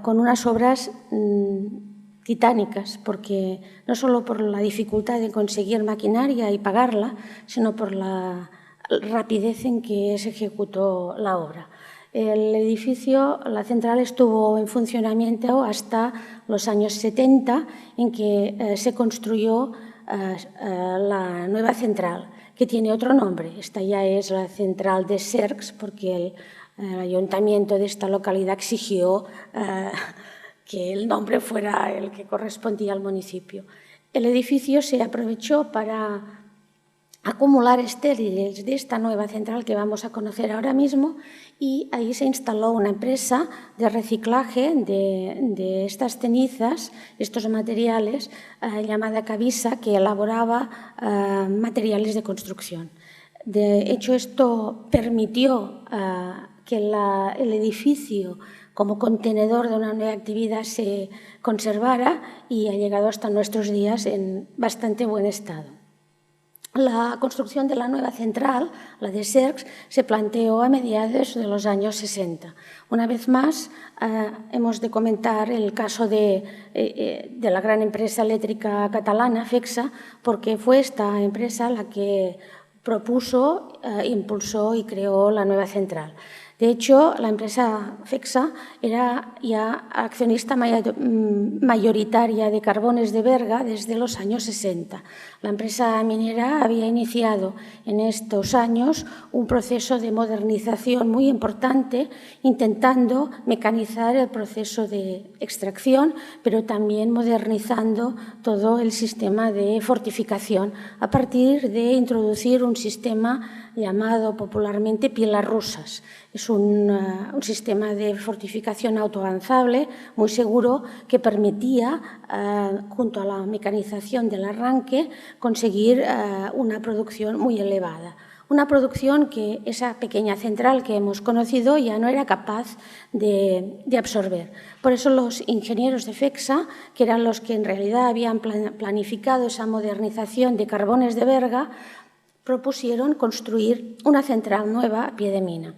con unas obras titánicas, porque no solo por la dificultad de conseguir maquinaria y pagarla, sino por la rapidez en que se ejecutó la obra. El edificio, la central, estuvo en funcionamiento hasta los años 70, en que se construyó la nueva central, que tiene otro nombre. Esta ya es la central de Cercs, porque el ayuntamiento de esta localidad exigió que el nombre fuera el que correspondía al municipio. El edificio se aprovechó para acumular estériles de esta nueva central que vamos a conocer ahora mismo, y ahí se instaló una empresa de reciclaje de estas cenizas, estos materiales, llamada Cavisa, que elaboraba materiales de construcción. De hecho, esto permitió que el edificio, como contenedor de una nueva actividad, se conservara y ha llegado hasta nuestros días en bastante buen estado. La construcción de la nueva central, la de Cercs, se planteó a mediados de los años 60. Una vez más, hemos de comentar el caso de la gran empresa eléctrica catalana, FECSA, porque fue esta empresa la que propuso, impulsó y creó la nueva central. De hecho, la empresa FECSA era ya accionista mayoritaria de Carbones de Berga desde los años 60. La empresa minera había iniciado en estos años un proceso de modernización muy importante, intentando mecanizar el proceso de extracción, pero también modernizando todo el sistema de fortificación a partir de introducir un sistema llamado popularmente pilas rusas. Es un sistema de fortificación autoavanzable muy seguro que permitía, junto a la mecanización del arranque, conseguir una producción muy elevada. Una producción que esa pequeña central que hemos conocido ya no era capaz de absorber. Por eso los ingenieros de FECSA, que eran los que en realidad habían planificado esa modernización de Carbones de Berga, propusieron construir una central nueva a pie de mina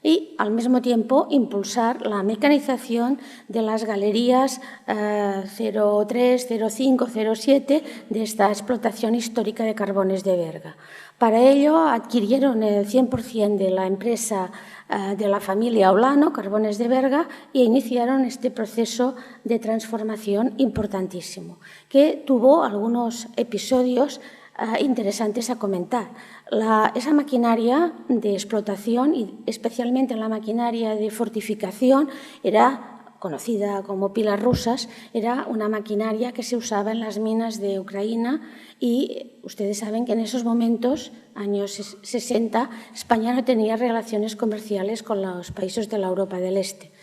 y, al mismo tiempo, impulsar la mecanización de las galerías 03, 05, 07 de esta explotación histórica de Carbones de Berga. Para ello, adquirieron el 100% de la empresa de la familia Olano, Carbones de Berga, e iniciaron este proceso de transformación importantísimo, que tuvo algunos episodios interesantes a comentar. Esa maquinaria de explotación, y especialmente la maquinaria de fortificación, era conocida como pilas rusas, era una maquinaria que se usaba en las minas de Ucrania, y ustedes saben que en esos momentos, años 60, España no tenía relaciones comerciales con los países de la Europa del Este,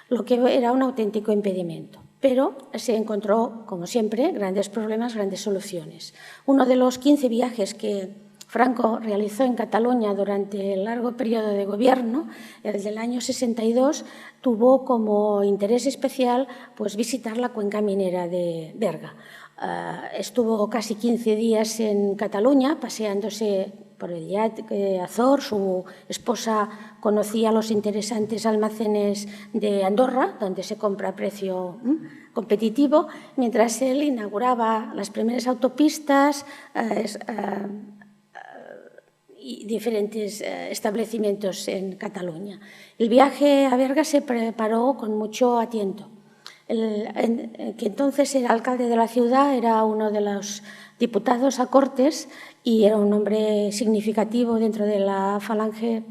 lo que era un auténtico impedimento. Pero se encontró, como siempre, grandes problemas, grandes soluciones. Uno de los 15 viajes que Franco realizó en Cataluña durante el largo periodo de gobierno, el del año 62, tuvo como interés especial visitar la cuenca minera de Berga. Estuvo casi 15 días en Cataluña, paseándose por el yate Azor. Su esposa conocía los interesantes almacenes de Andorra, donde se compra a precio competitivo, mientras él inauguraba las primeras autopistas y diferentes establecimientos en Cataluña. El viaje a Berga se preparó con mucho atiento. El que entonces era alcalde de la ciudad era uno de los diputados a Cortes y era un hombre significativo dentro de la falange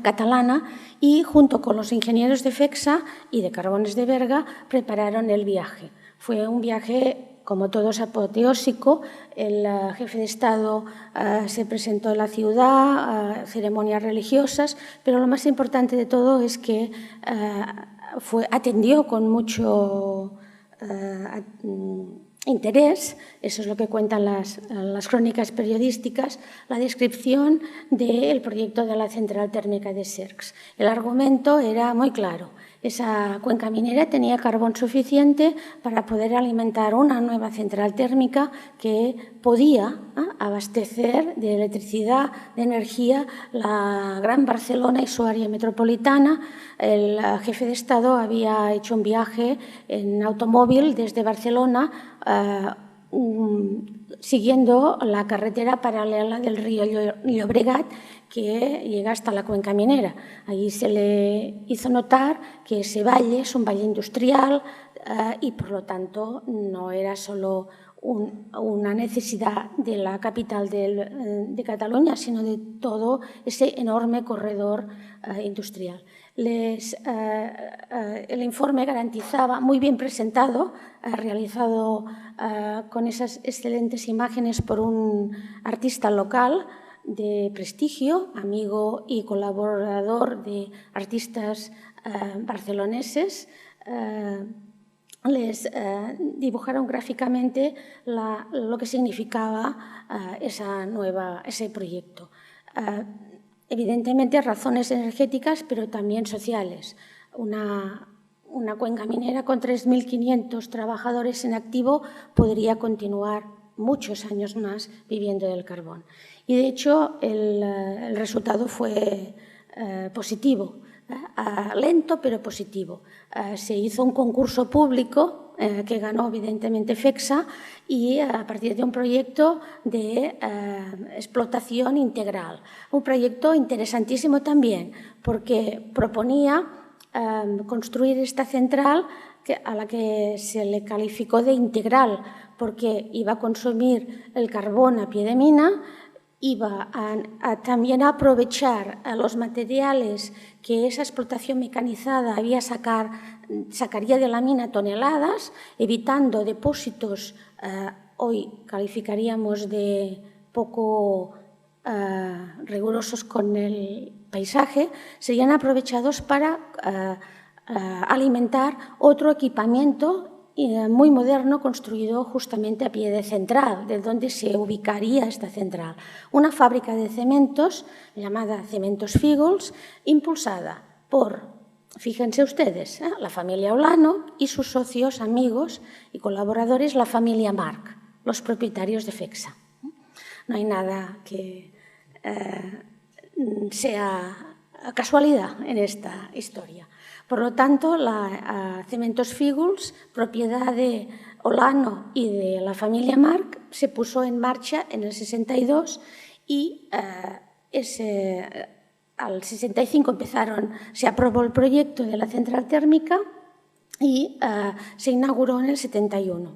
catalana, y junto con los ingenieros de FECSA y de Carbones de Berga prepararon el viaje. Fue un viaje, como todos, apoteósico. El jefe de Estado se presentó en la ciudad, ceremonias religiosas, pero lo más importante de todo es que atendió con mucho interés, eso es lo que cuentan las crónicas periodísticas, la descripción del proyecto de la central térmica de Cercs. El argumento era muy claro. Esa cuenca minera tenía carbón suficiente para poder alimentar una nueva central térmica que podía abastecer de electricidad, de energía, la Gran Barcelona y su área metropolitana. El jefe de Estado había hecho un viaje en automóvil desde Barcelona siguiendo la carretera paralela del río Llobregat que llega hasta la cuenca minera. Allí se le hizo notar que ese valle es un valle industrial y, por lo tanto, no era solo una necesidad de la capital de Cataluña, sino de todo ese enorme corredor industrial. El informe garantizaba, muy bien presentado, realizado con esas excelentes imágenes por un artista local de prestigio, amigo y colaborador de artistas barceloneses. Les dibujaron gráficamente lo que significaba ese proyecto. Evidentemente, razones energéticas, pero también sociales. Una cuenca minera con 3.500 trabajadores en activo podría continuar muchos años más viviendo del carbón. Y, de hecho, el resultado fue positivo, lento pero positivo. Se hizo un concurso público que ganó, evidentemente, FECSA, y a partir de un proyecto de explotación integral. Un proyecto interesantísimo también, porque proponía construir esta central a la que se le calificó de integral, porque iba a consumir el carbón a pie de mina, iba también a aprovechar los materiales que esa explotación mecanizada sacaría de la mina toneladas, evitando depósitos, hoy calificaríamos de poco rigurosos con el paisaje, serían aprovechados para alimentar otro equipamiento muy moderno construido justamente a pie de central, de donde se ubicaría esta central. Una fábrica de cementos llamada Cementos Fígols, impulsada por, fíjense ustedes, la familia Olano y sus socios, amigos y colaboradores, la familia Marc, los propietarios de FECSA. No hay nada que sea casualidad en esta historia. Por lo tanto, la Cementos Fígols, propiedad de Olano y de la familia Marc, se puso en marcha en el 62 y al 65 se aprobó el proyecto de la central térmica y se inauguró en el 71.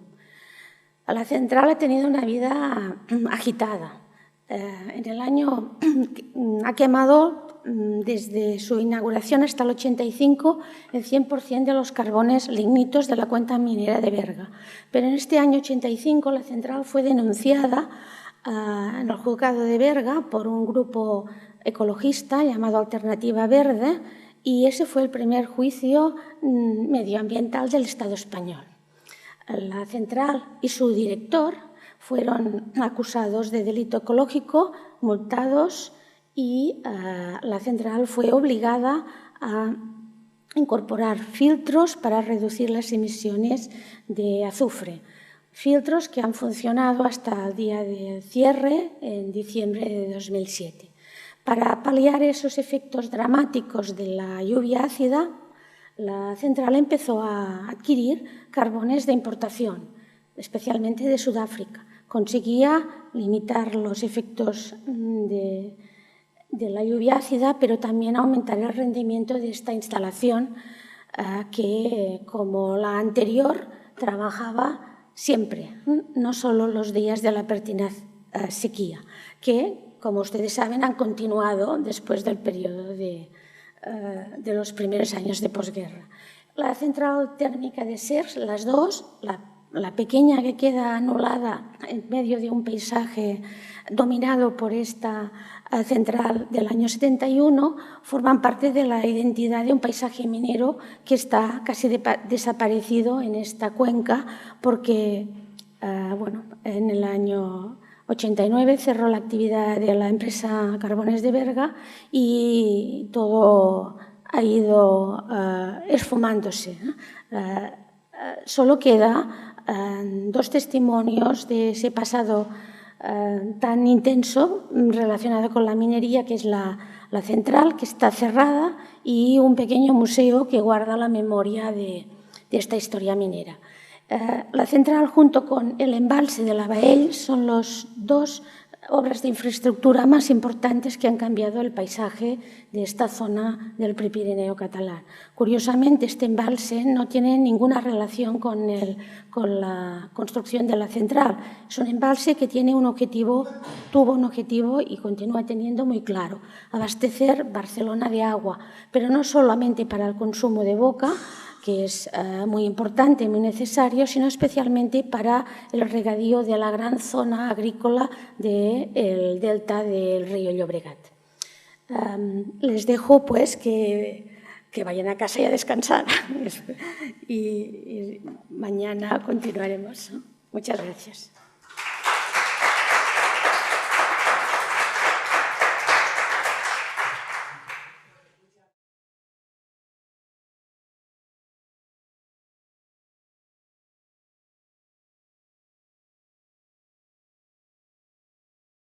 La central ha tenido una vida agitada. En el año ha quemado desde su inauguración hasta el 85 el 100% de los carbones lignitos de la cuenca minera de Berga. Pero en este año 85 la central fue denunciada en el juzgado de Berga por un grupo ecologista llamado Alternativa Verde, y ese fue el primer juicio medioambiental del Estado español. La central y su director fueron acusados de delito ecológico, multados, y la central fue obligada a incorporar filtros para reducir las emisiones de azufre. Filtros que han funcionado hasta el día del cierre, en diciembre de 2007. Para paliar esos efectos dramáticos de la lluvia ácida, la central empezó a adquirir carbones de importación, especialmente de Sudáfrica. Conseguía limitar los efectos de la lluvia ácida, pero también aumentar el rendimiento de esta instalación que, como la anterior, trabajaba siempre, no solo los días de la pertinaz sequía, que, como ustedes saben, han continuado después del periodo de los primeros años de posguerra. La central térmica de Sers, las dos, la pequeña que queda anulada en medio de un paisaje dominado por esta central del año 71, forman parte de la identidad de un paisaje minero que está casi desaparecido en esta cuenca, porque en el año 89 cerró la actividad de la empresa Carbones de Berga y todo ha ido esfumándose. Solo queda 2 testimonios de ese pasado tan intenso relacionado con la minería, que es la central, que está cerrada, y un pequeño museo que guarda la memoria de esta historia minera. La central, junto con el embalse de la Baell, son las 2 obras de infraestructura más importantes que han cambiado el paisaje de esta zona del Prepirineo catalán. Curiosamente, este embalse no tiene ninguna relación con la construcción de la central. Es un embalse que tuvo un objetivo y continúa teniendo muy claro: abastecer Barcelona de agua, pero no solamente para el consumo de boca, que es muy importante y muy necesario, sino especialmente para el regadío de la gran zona agrícola del delta del río Llobregat. Les dejo pues que vayan a casa y a descansar y mañana continuaremos. Muchas gracias.